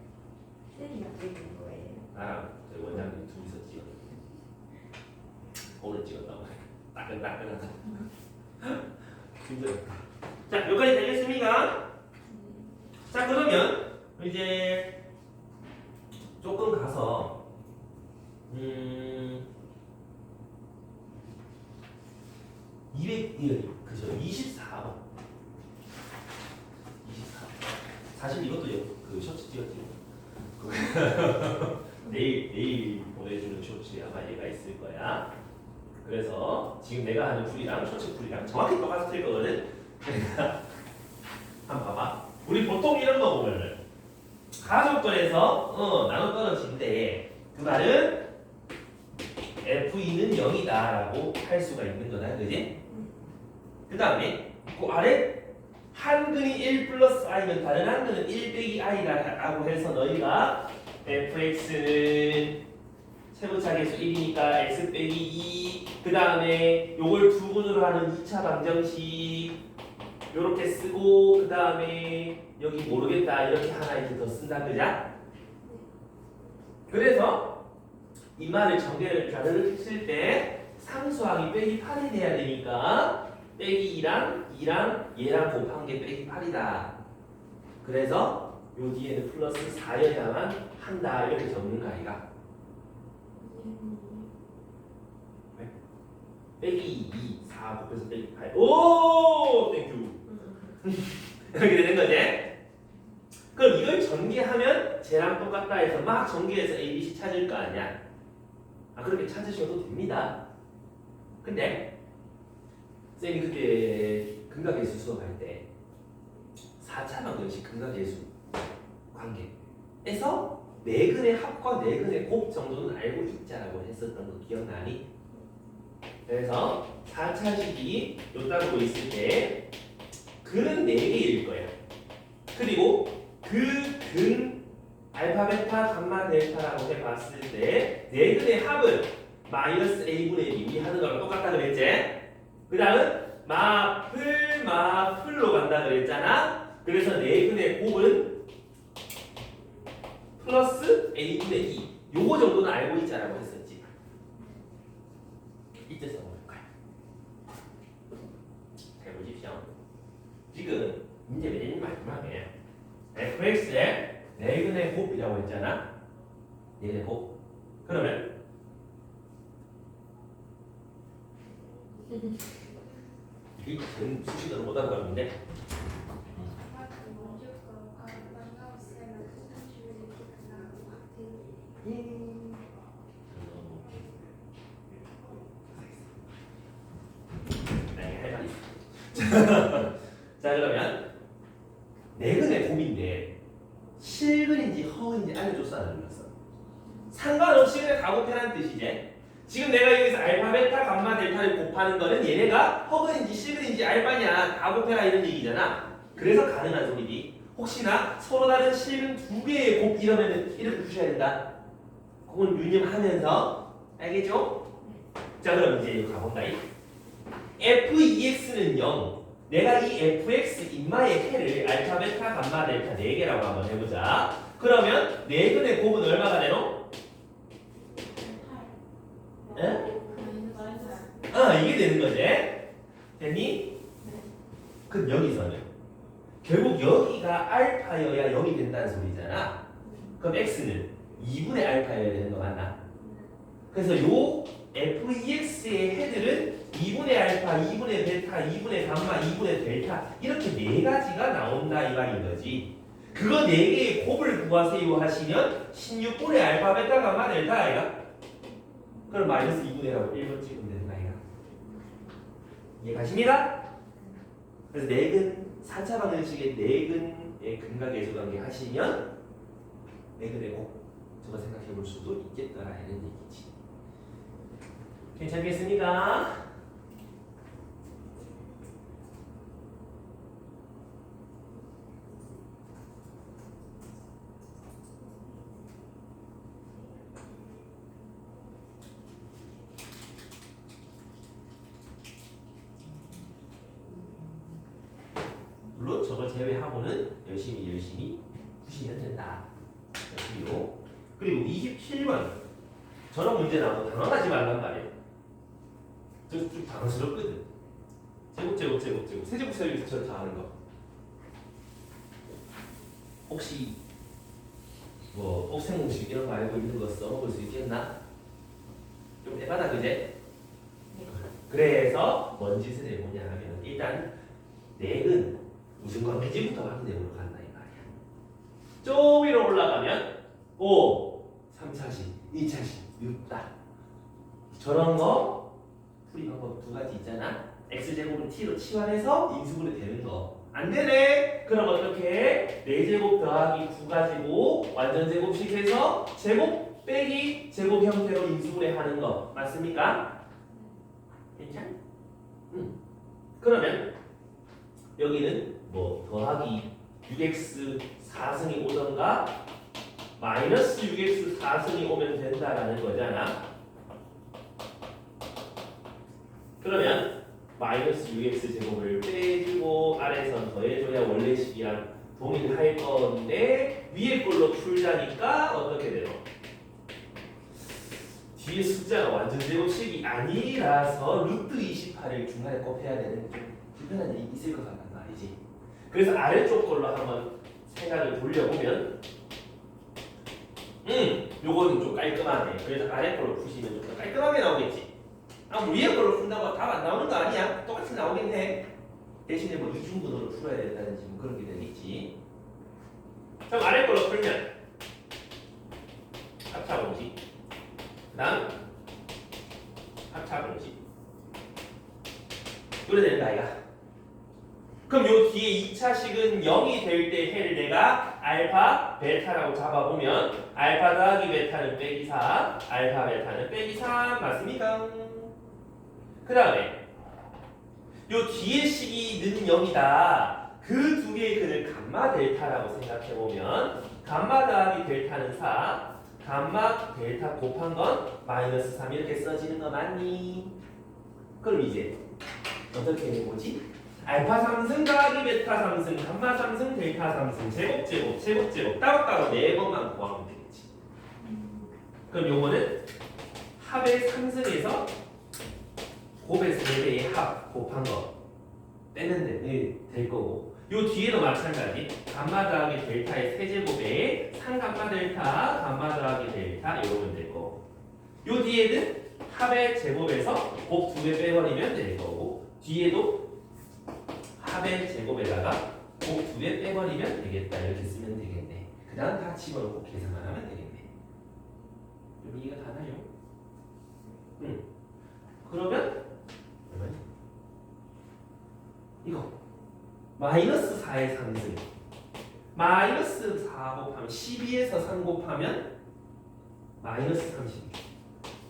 쌤이 어떻게 된 거예요? 나랑 저희 원장님 둘이서 찍었어. 오늘 찍었다고. 따끈따끈하다. 힘들었다. 자, 여기까지 되겠습니까? 자, 그러면 이제 조금 가서 24번. 24번. 사실 이것도 그 쇼츠 찍었지. 내일 보내주는 쇼츠에 아마 얘가 있을 거야. 그래서 지금 내가 하는 풀이랑 쇼츠 풀이랑 정확히 똑같을 거거든. 한번 봐봐. 우리 보통 이런 거 보면은 조건에서 나눠 떨어진대. 그 말은 F2는 0이다라고 할 수가 있는 거다. 그지? 그 다음에 그 아래 한 근이 1 플러스 i면 다른 한 근은 1 빼기 i라고 해서 너희가 fx는 세부차계수 1이니까 x 빼기 2, 그 다음에 요걸 두 근으로 하는 2차 방정식 요렇게 쓰고, 그 다음에 여기 모르겠다 이렇게 하나 이제 더 쓴다. 그자? 그래서 이 말을 전개를 가르를 쓸 때 상수항이 빼기 8이 돼야 되니까 빼기 2랑 2랑 얘랑 곱한 게 빼기 8이다. 그래서 요 뒤에는 플러스 4여야만 한다 이렇게 적는 거 아이가? 빼기 2, 4 곱해서 빼기 8. 오! 땡큐. 이렇게 되는 거지? 그럼 이걸 전개하면 쟤랑 똑같다 해서 막 전개해서 A, B, C 찾을 거 아니야? 그렇게 찾으셔도 됩니다. 근데 쌤이 그때 근각계수 수업할 때 4차 방정식 근각계수 관계에서 네근의 합과 네근의 곱 정도는 알고 있자라고 했었던 거 기억나니? 그래서 4차식이 요따구로 있을 때 근은 4개일 거야. 그리고 그 근 알파, 베타, 감마, 델타라고 해봤을 때 네근의 합은 마이너스 a분의 b 하는 거랑 똑같다 그랬지? 그 다음은 마플로 간다 그랬잖아? 그래서 네근의 곱은 플러스 a분의 2 요거 정도는 알고 있자라고 했었지. 이때 써볼 거야. 잘 보십시오. 지금 문제 맨 마지막에 fx의 네근의 곱이라고 했잖아. 네근의 곱. 그러면 이게 지금 수식어를 못하는 거였는데 자 그러면 네근의 곱인데 실근인지 허근인지 알려줬어 안 알려줬어? 상관없이 그냥 다 곱해라는 뜻이지. 지금 내가 여기서 알파, 베타, 감마, 델타를 곱하는 거는 얘네가 허근인지 실근인지 알바냐 다 곱해라 이런 얘기잖아. 그래서 가능한 소리지. 혹시나 서로 다른 실근 두 개의 곱 이러면은 이렇게 푸셔야 된다. 그건 유념하면서 알겠죠? 자 그럼 이제 이거 가볼까? f2x는 0. 내가 이 fx 인마의 해를 알파, 베타, 감마, 델타 4개라고 한번 해보자. 그러면 네근의 곱은 얼마가 되노? 에? 이게 되는 거지. 됐니? 그럼 여기서는 결국 여기가 알파여야 0이 된다는 소리잖아. 그럼 x는 2분의 알파여야 되는 거 맞나? 그래서 요 f2x의 해들은 2분의 알파, 2분의 베타, 2분의 감마, 2분의 델타 이렇게 4가지가 나온다 이 말인 거지. 그거 4개의 곱을 구하세요 하시면 16분의 알파, 베타, 감마, 델타 아이가? 그럼 마이너스 2분의라고 1번 찍으면 되는 거 아이가? 이해가십니까? 그래서 네근 4차 방정식의 네근의 근각계수 관계 하시면 네근의 곱 저거 생각해 볼 수도 있겠더라 이런 얘기지. 괜찮겠습니까? 물론 저걸 제외하고는 열심히 푸시면 된다. 열심히요. 그리고 27번 저런 문제 나오면 당황하지 말란 말이에요. 좀 당황스럽거든. 제곱 세제곱 세제곱 저를 다 하는 거. 혹시 뭐 옥생공식 이런 거 알고 있는 거 써먹을 수 있겠나? 좀 해봐라 그제? 그래서 뭔 짓을 해보냐 하면 일단 네근 무슨 관계지부터 확인해보러 간다 이 말이야. 좀 위로 올라가면 5, 3차식, 2차식, 6다. 저런 거 풀이 방법 두 가지 있잖아. x제곱은 t로 치환해서 인수분해 되는 거. 안 되네. 그럼 어떻게? 4제곱 더하기 9 가지고 완전 제곱식해서 제곱 빼기 제곱 형태로 인수분해 하는 거 맞습니까? 괜찮? 그러면 여기는 뭐 더하기 6x 4승이 오던가 마이너스 6x 4승이 오면 된다라는 거잖아. 그러면 마이너스 6x 제곱을 빼주고 아래선 더해줘야 원래식이랑 동일할 건데 위에 걸로 풀자니까 어떻게 돼요? 뒤에 숫자가 완전 제곱식이 아니라서 루트 28을 중간에 곱해야 되는 좀 불편한 일이 있을 것 같단 말이지. 그래서 아래쪽 걸로 한번 생각을 돌려보면 요거는 좀 깔끔하네. 그래서 아래 걸로 푸시면 좀 더 깔끔하게 나오겠지. 뭐 위에 걸로 푼다고 답 안 나오는 거 아니야. 똑같이 나오긴 해. 대신에 뭐 이중분으로 풀어야 된다든지 뭐 그런 게 되겠지. 그럼 아래 걸로 풀면 합차 공식, 그 다음 합차 공식 그래 되는 거 아이가? 그럼 요 뒤에 2차식은 0이 될 때 해를 내가 알파, 베타라고 잡아보면 알파 더하기 베타는 빼기 4, 알파, 베타는 빼기 3 맞습니까? 그 다음에 요 뒤에 식이 는 0이다. 그 두 개의 근을 감마 델타라고 생각해보면 감마 더하기 델타는 4, 감마 델타 곱한 건 마이너스 3 이렇게 써지는 거 맞니? 그럼 이제 어떻게 해보지? 알파 3승 더하기 베타 3승, 감마 3승, 델타 3승, 제곱 따로따로 4번만 구하면 되겠지. 그럼 요거는 합의 3승에서 곱의 3배의 합 곱한 거 빼면 될 거고 요 뒤에도 마찬가지 감마 더하기 델타의 세제곱에 상감마 델타, 감마 더하기 델타 이러면 될 거고 요 뒤에는 합의 제곱에서 곱 2배 빼버리면 될 거고 뒤에도 합의 제곱에다가 곱 2배 빼버리면 되겠다. 이렇게 쓰면 되겠네. 그 다음 다 집어넣고 계산만 하면 되겠네. 여기 이해가 가나요? 그러면 이거 마이너스 4의 3승 마이너스 4 곱하면 12에서 3 곱하면 마이너스 30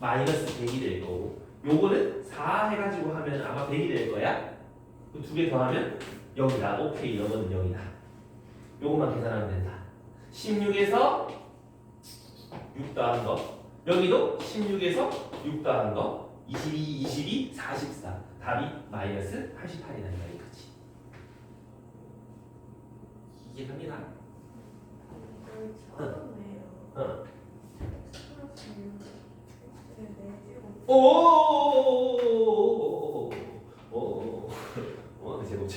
마이너스 100이 될 거고 요거는 4 해가지고 하면 아마 100이 될 거야. 그 두 개 더하면 0이다. 오케이 이거는 0이다. 요것만 계산하면 된다. 16에서 6 더한 거 여기도 16에서 6 더한 거 22, 44 답이 마이너스 88이라는 말이 그치? 이해갑니다? 처음이에요. 제곱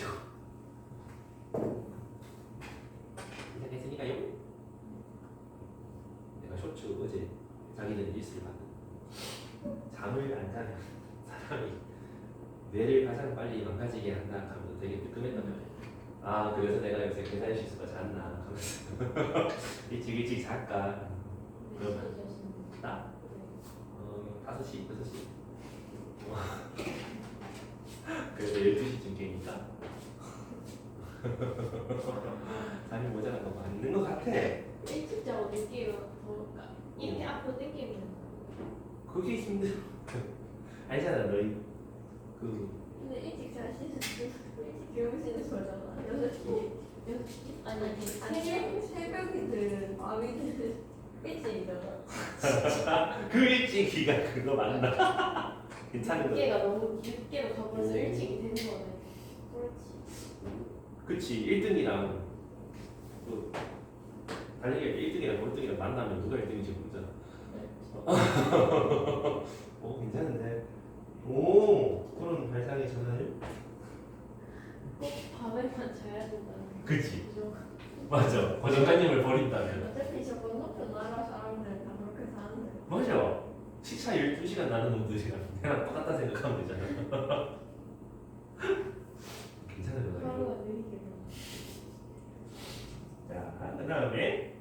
됐으니까요. 내가 쇼츠 어제 자기 전에 뉴스를 봤는데 잠을 안 자면 사람이 뇌를 가장 빨리 망가지게 한다 하면서 되게 뜨끔했단 말이야. 아 그래서 내가 요새 계산 실수가 잦나 하면서 일찍 잘까. 그러면 나? 5시, 6시. 그래서 12시쯤 깨니까 잠이 모자란 거 맞는 거 같아. 일찍 자고 늦게 더울까? 이렇게 앞으로 땡기면 그게 힘들어. 알잖아 너희 근데 일찍 자시는 일찍 주무시는 거잖아. 6시. 아니 새벽이든 밤이든 일찍 일어나. 그 일찍이가 그거 맞나? 괜찮은 거. 6개가 너무 6개로 가버려서 일찍이 되는 거네. 그렇지. 그치 1등이랑 또 달리기 1등이랑 꼴등이랑 만나면 누가 1등인지 모르잖아. 오 괜찮은데. 오 그런 발상이 전화요? 꼭 밤에만 자야 된다는. 그치. 그죠? 맞아. 고정관념을 버린다면. 어차피 저 건너편 나라 사람들 다 그렇게 사는데. 맞아. 시차 12시간 나는 놈들이랑 내가 똑같다 생각하면 되잖아. 괜찮은 거다. 하루가 느리게. 자, 그 다음에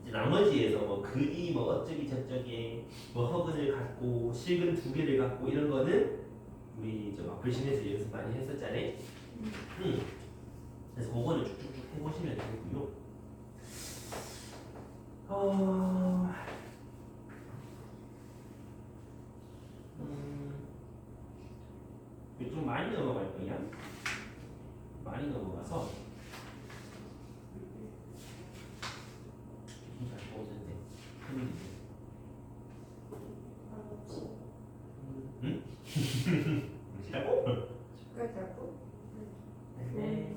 나머지에서 뭐 근이 뭐 어쩌기 저쩌기 뭐 허근을 갖고 실근 2개를 갖고 이런 거는 우리 저 마플신에서 연습 많이 했었잖아요. 그래서 그거를 쭉쭉쭉 해보시면 되고요. 좀 많이 넘어갈 거야. 많이 넘어가서 잘 보는데 응? 싫다고? 숟가락고 네.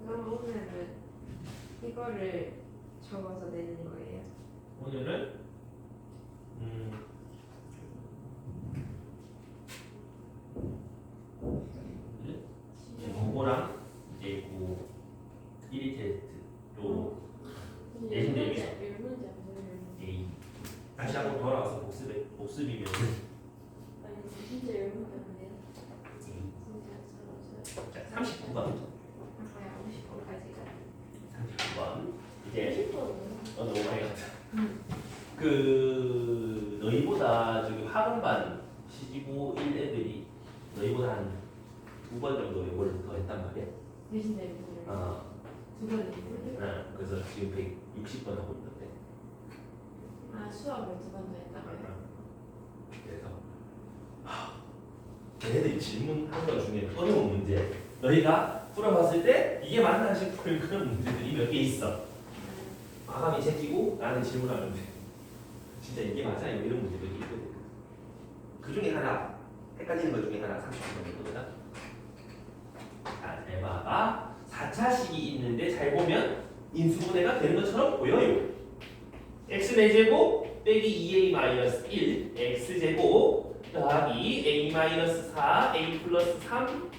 그럼 오늘은 이거를 적어서 내는 거예요. 오늘은 그거랑 이제 그 1위 테스트 요 내신 대비 일문제 안 되는. A 다시 한번 돌아와서 복습이면 아니 진짜 일문제 안 돼요. 자 39번 아까야 50번까지가. 39번 이제 10번. 너무 많이 갔다. 그 너희보다 저기 학원반 시지고 1 애들이 너희보다 한 2번 정도 이걸 더 했단 말이야. 대신 내는 어, 두 번이요. 그래서 지금 160번 하고 있는데. 아 수업을 두 번 더 했다고요? 그래서 걔네들이 질문한 것 중에 어려운 문제 너희가 풀어봤을 때 이게 맞나 싶을 그런 문제들이 몇 개 있어. 마감이 새끼고 나는 질문하면 돼. 진짜 이게 맞아? 이런 문제들이 있거든. 그 중에 하나 헷갈리는 것 중에 하나 30번이거든. 자, 잘 봐봐. 4차식이 있는데 잘 보면 인수분해가 되는 것처럼 보여요. x제곱 빼기 2a-1 x제곱 더하기 a-4 a 플러스 3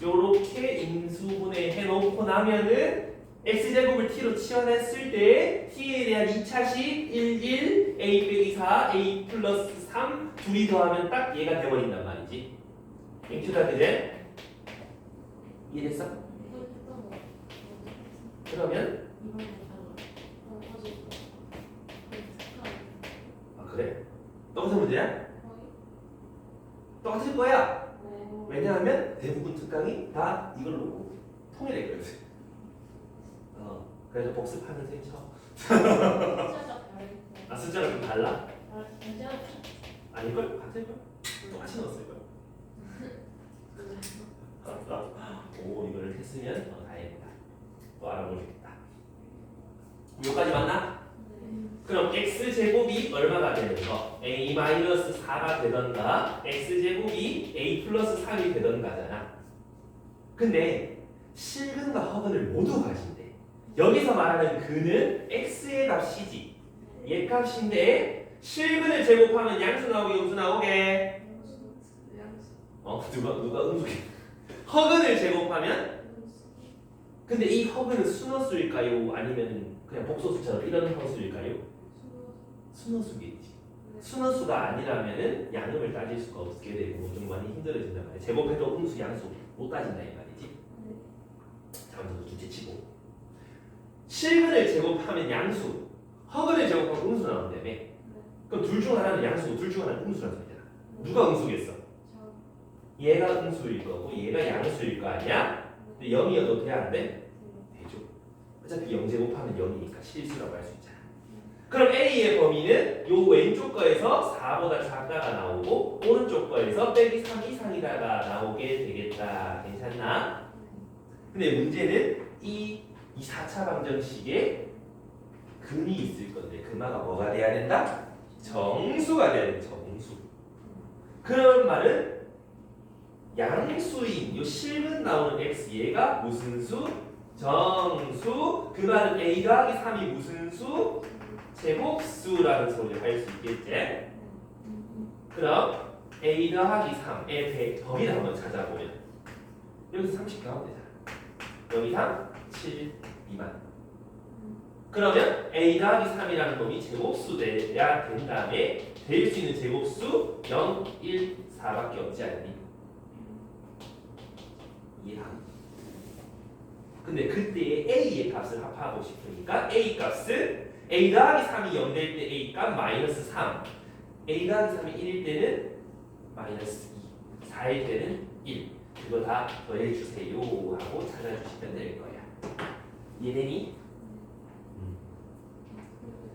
요렇게 인수분해 해놓고 나면은 x제곱을 t로 치환했을 때 t에 대한 2차식 1, a 빼기 4 a 플러스 3 둘이 더하면 딱 얘가 돼버린단 말이지. 땡큐다 그제? 이해됐어? 이거 했던 거. 그러면 이번에 했던 거. 어제. 아 그래? 똑같은 문제야? 거의. 똑같을 거야. 네. 왜냐하면 대부분 특강이 다 이걸로 통일되거든. 그래서 복습하는 셈 쳐. 숫자가 다르고. 아 숫자가 좀 달라? 숫자가 아닐걸? 같을걸? 똑같이 넣었을걸? 오 이거를 했으면 다행이다. 또 알아보겠다. 여기까지 맞나? 그럼 x제곱이 얼마가 되는 거? a-4가 되던가 x제곱이 a 플러스 3이 되던가잖아. 근데 실근과 허근을 모두 가진대. 여기서 말하는 근은 x의 값이지. 얘 값인데 실근을 제곱하면 양수 나오게 음수 나오게. 누가 음수? 허근을 제곱하면 근데 이 허근은 순허수일까요? 아니면 그냥 복소수처럼 이런 허수일까요? 순허수겠지. 순허수가 아니라면은 양음을 따질 수가 없게 되고 좀 많이 힘들어진단 말이야. 제곱해도 음수 양수 못 따진다 이 말이지. 자, 먼저 둘째치고 실근을 제곱하면 양수, 허근을 제곱하면 음수 나온다며. 그럼 둘 중 하나는 양수고 둘 중 하나는 음수라는 소리잖아. 누가 음수겠어? 얘가 음수일 거고 얘가 양수일 거 아니야? 근데 0이어도 돼 안 돼? 되죠. 어차피 0 제곱하면 0이니까 실수라고 할 수 있잖아. 그럼 A의 범위는 요 왼쪽 거에서 4보다 작다가 나오고 오른쪽 거에서 빼기 3 이상이다가 나오게 되겠다. 괜찮나? 근데 문제는 이 4차 방정식에 근이 있을 건데 금화가 뭐가 돼야 된다? 정수가 돼야 된다. 정수. 그런 말은 양수인 요 실근 나오는 x 얘가 무슨 수? 정수. 그 말은 a 더하기 3이 무슨 수? 제곱수라는 소리를 할 수 있겠지? 그럼 a 더하기 3의 범위를 한번 찾아보면 여기서 30 나오면 되잖아. 여기 3, 7 미만. 그러면 a 더하기 3이라는 놈이 제곱수 돼야 된 다음에 될 수 있는 제곱수 0, 1, 4밖에 없지 않니? 이해하고. 근데 그때의 a의 값을 합하고 싶으니까 a 값은 a 더하기 3이 0 될 때 a 값 마이너스 3, a 더하기 3이 1일 때는 마이너스 2, 4일 때는 1. 그거 다 더해주세요 하고 찾아주시면 될 거야. 이해되니?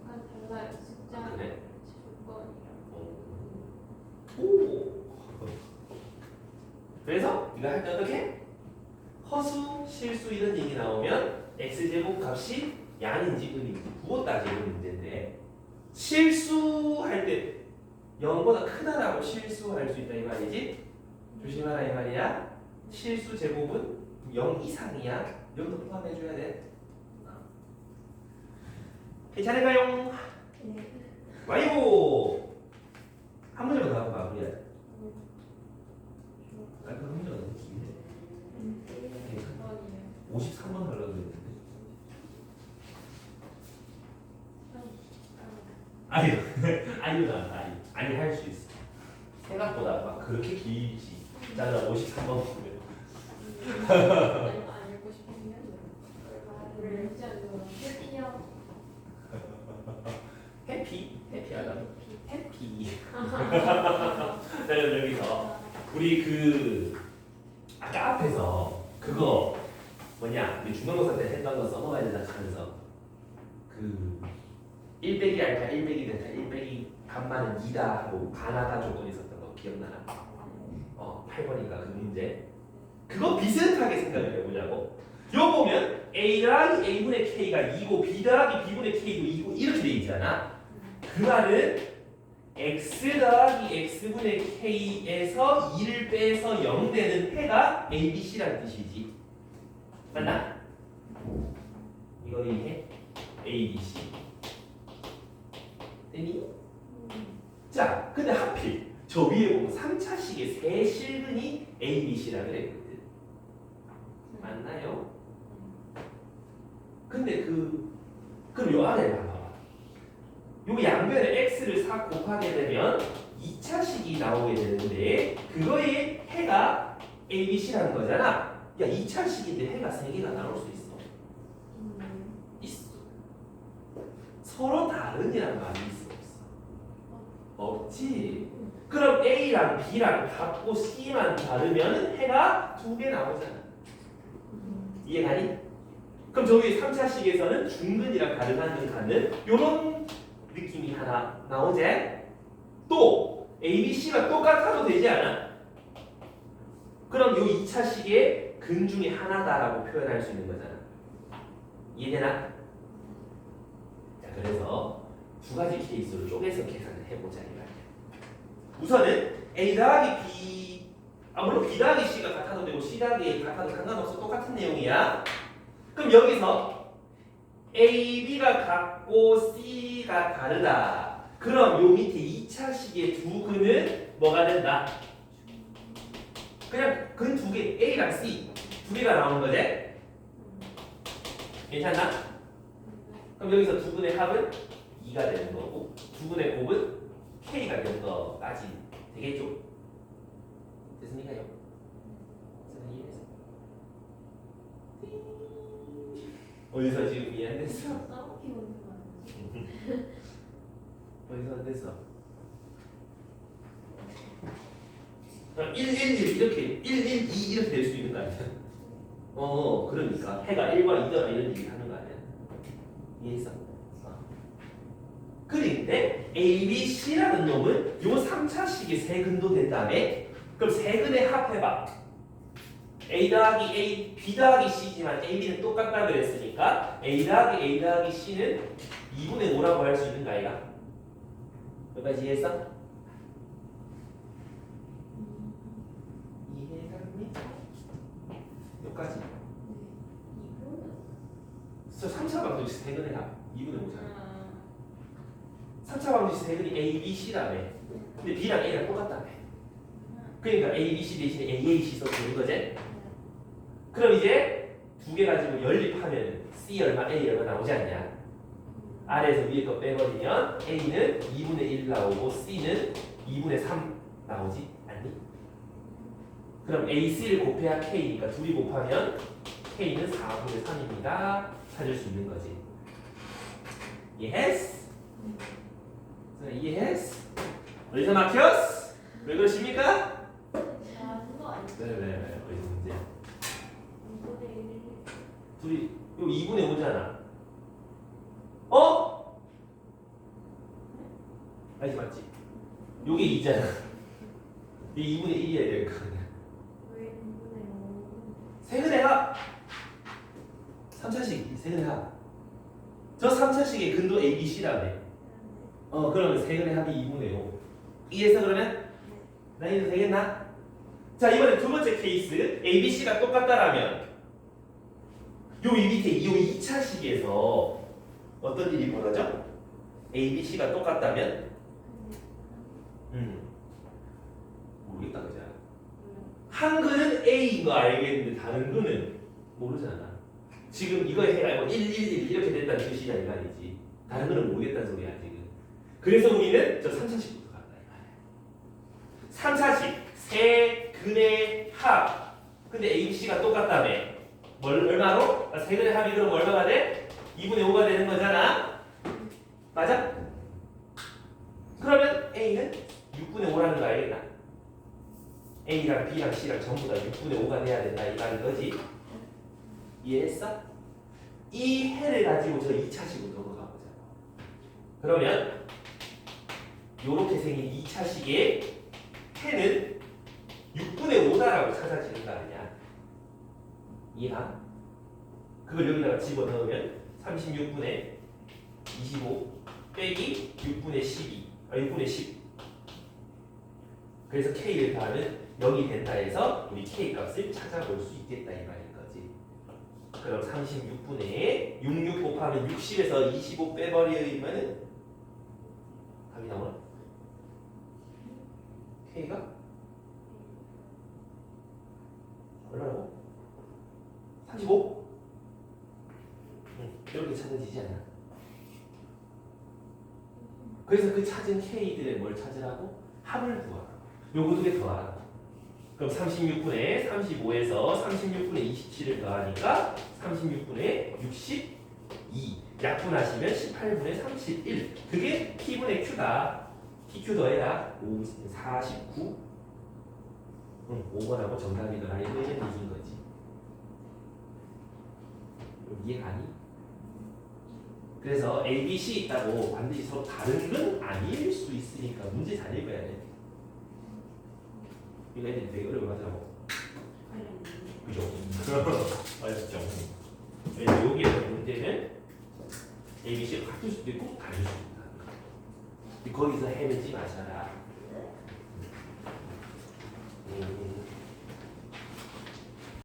약간 달라요. 숫자 그래? 조건이랑. 오. 그래서 이거 할 때 어떻게? 허수, 실수 이런 얘기 나오면 x제곱 값이 양인지 음인지 부호 따지는 문제인데 실수할 때 0보다 크다라고 실수할 수 있다 이 말이지? 조심하라 이 말이야. 실수 제곱은 0 이상이야. 0도 포함해줘야 돼. 괜찮을까요? 네. 와이고 한 문제만 더 하고 마무리야. 아까 한 문제가 너무 긴데. 53번 하려고 했는데. 아유, 아유다, 아니 할 수 있어. 생각보다 막 그렇게 길지. 자, 나 53번 보면. 안 읽고 싶으면 왜 읽지 않는 해피야. 해피하다. 해피. 자, 그럼 여기서 우리 그 아까 앞에서 그거 뭐냐 우리 중간고사 때 했던 거 써먹어야 된다 하면서 그 1 빼기 알파 1 빼기 델타 1 빼기 감마는 2다 하고 반하다 조건이 있었던 거 기억나나? 8번인가 그 문제 그거 비슷하게 생각을 해보자고. 요 보면 A 더하기 A분의 K가 2고 B 더하기 B분의 K도 2고 이렇게 돼 있잖아. 그 말은 X 더하기 X분의 K에서 2를 빼서 0 되는 해가 ABC라는 뜻이지. 맞나? 이거 이해? ABC. 되니? 자, 근데 하필 저 위에 보면 3차식의 세 실근이 ABC라 그랬거든. 맞나요? 근데 그럼 요 아래 봐봐. 요 양변에 x를 4 곱하게 되면 2차식이 나오게 되는데 그거의 해가 ABC라는 거잖아. 야 2차식인데 해가 3개가 나올 수 있어. 있어. 서로 다른이란 말이 있어 없어? 없지. 그럼 A랑 B랑 같고 C만 다르면 해가 2개 나오잖아. 이해가니? 그럼 저기 3차식에서는 중근이랑 다르다는 갖는 요런 느낌이 하나 나오지? 또 A, B, C가 똑같아도 되지 않아? 그럼 요 2차식의 근 중에 하나다라고 표현할 수 있는 거잖아. 이해되나? 자, 그래서 두 가지 케이스로 쪼개서 계산을 해보자 이 말이야. 우선은 A 더하기 B 물론 B 더하기 C가 같아도 되고 C 더하기 A 같아도 상관없어. 똑같은 내용이야. 그럼 여기서 A, B가 같고 C가 다르다. 그럼 요 밑에 2차식의 두 근은 뭐가 된다? 그냥 근 두 개 A랑 C 두 개가 나오는 거지? 괜찮나? 그럼 여기서 두 근의 합은 2가 되는 거고 두 근의 곱은 K가 되는 거까지 되겠죠? 됐습니까요? 이해했어? 어디서 지금 이해 안 됐어? 싸우기만 하는 어디서 안 됐어? 1, 1, 1 이렇게 1, 1, 2 이렇게 될 수 있는 거 아니야? 그러니까 해가 1과 2더라 이런 얘기 하는 거 아니야? 이해했어? 그런데 A, B, C라는 놈은 요 3차식이 세 근도 된다며? 그럼 세 근의 합해봐. A 더하기 A, B 더하기 C지만 A, B는 똑같다 그랬으니까 A 더하기 A 더하기 C는 2분의 5라고 할 수 있는 거 아이가? 여기까지 이해했어? 이해갑니까? 여기까지. 저 3차 방정식 세 근의 합 2분의 5잖아. 3차 방정식 세 근이 A, B, C라며. 근데 B랑 A랑 똑같다며. 그러니까 A, B, C 대신에 A, A, C 써도 되는 거지? 그럼 이제 두 개 가지고 연립하면 C 얼마, A 얼마 나오지 않냐? 아래에서 위에 거 빼버리면 A는 2분의 1 나오고 C는 2분의 3 나오지 않니? 그럼 AC를 곱해야 K니까 둘이 곱하면 K는 4분의 3입니다. 찾을 수 있는 거지. 이해했어? 이해했어? 어디서 막혔어? 왜 그러십니까? 거 아니야? 왜 어디서 둘이 요 2분의 5잖아. 어? 알지 맞지? 요게 2잖아. 이게 2분의 1이어야 될 거 아니야. 왜 2분의 5? 세근의 합 3차식 세근의 합. 저 3차식의 근도 ABC라네. 그러면 세근의 합이 2분의 5. 이해해서 그러면? 나이도 되겠나? 자 이번에 두 번째 케이스 ABC가 똑같다라면 요 밑에 요 2차식에서 어떤 일이 벌어져? ABC가 똑같다면? 모르겠다 그죠? 한 근은 A인 거 알겠는데 다른 근은 모르잖아. 지금 이거 해가지고 1, 1, 1 이렇게 됐다는 뜻이야 이 말이지. 다른 거는 모르겠다는 소리야 지금. 그래서 우리는 저 3차식부터 간다 이 말이야. 3차식 세 근의 합. 근데 ABC가 똑같다며. 얼마로? 세 근의 합이 그럼 얼마가 돼? 2분의 5가 되는 거잖아. 맞아? 그러면 A는 6분의 5라는 거 알겠나? A랑 B랑 C랑 전부 다 6분의 5가 돼야 된다 이 말인 거지. 이해했어? 이 해를 가지고 저 2차식으로 넘어가 보자. 그러면 요렇게 생긴 2차식의 해는 6분의 5다라고 찾아지는 거 아니야. 이해가? 그걸 여기다가 집어넣으면 36분의 25 빼기 6분의 12 6분의 10. 그래서 K를 더하면 0이 된다 해서 우리 K 값을 찾아볼 수 있겠다 이 말인 거지. 그럼 36분의 66 곱하면 60에서 25 빼버리면 답이 나오나? K가? 얼마라고? 35? 이렇게 찾아지지 않나? 그래서 그 찾은 K들의 뭘 찾으라고? 합을 구하라고. 요거 두 개 더하라고. 그럼 36분의 35에서 36분의 27을 더하니까 36분의 62. 약분하시면 18분의 31. 그게 P분의 Q다. PQ 더해라. 49. 5번하고 정답이더라. 이거 이제 이긴 거지. 이해가 가니? 그래서 A, B, C 있다고 반드시 서로 다른 건 아닐 수 있으니까 문제 잘 읽어야 돼. 이거 애들이 되게 어려워하더라고. 그죠? 어렵죠. 그래서 여기에서 문제는 A, B, C가 같을 수도 있고 다를 수도 있다. 거기서 헤매지 마셔라.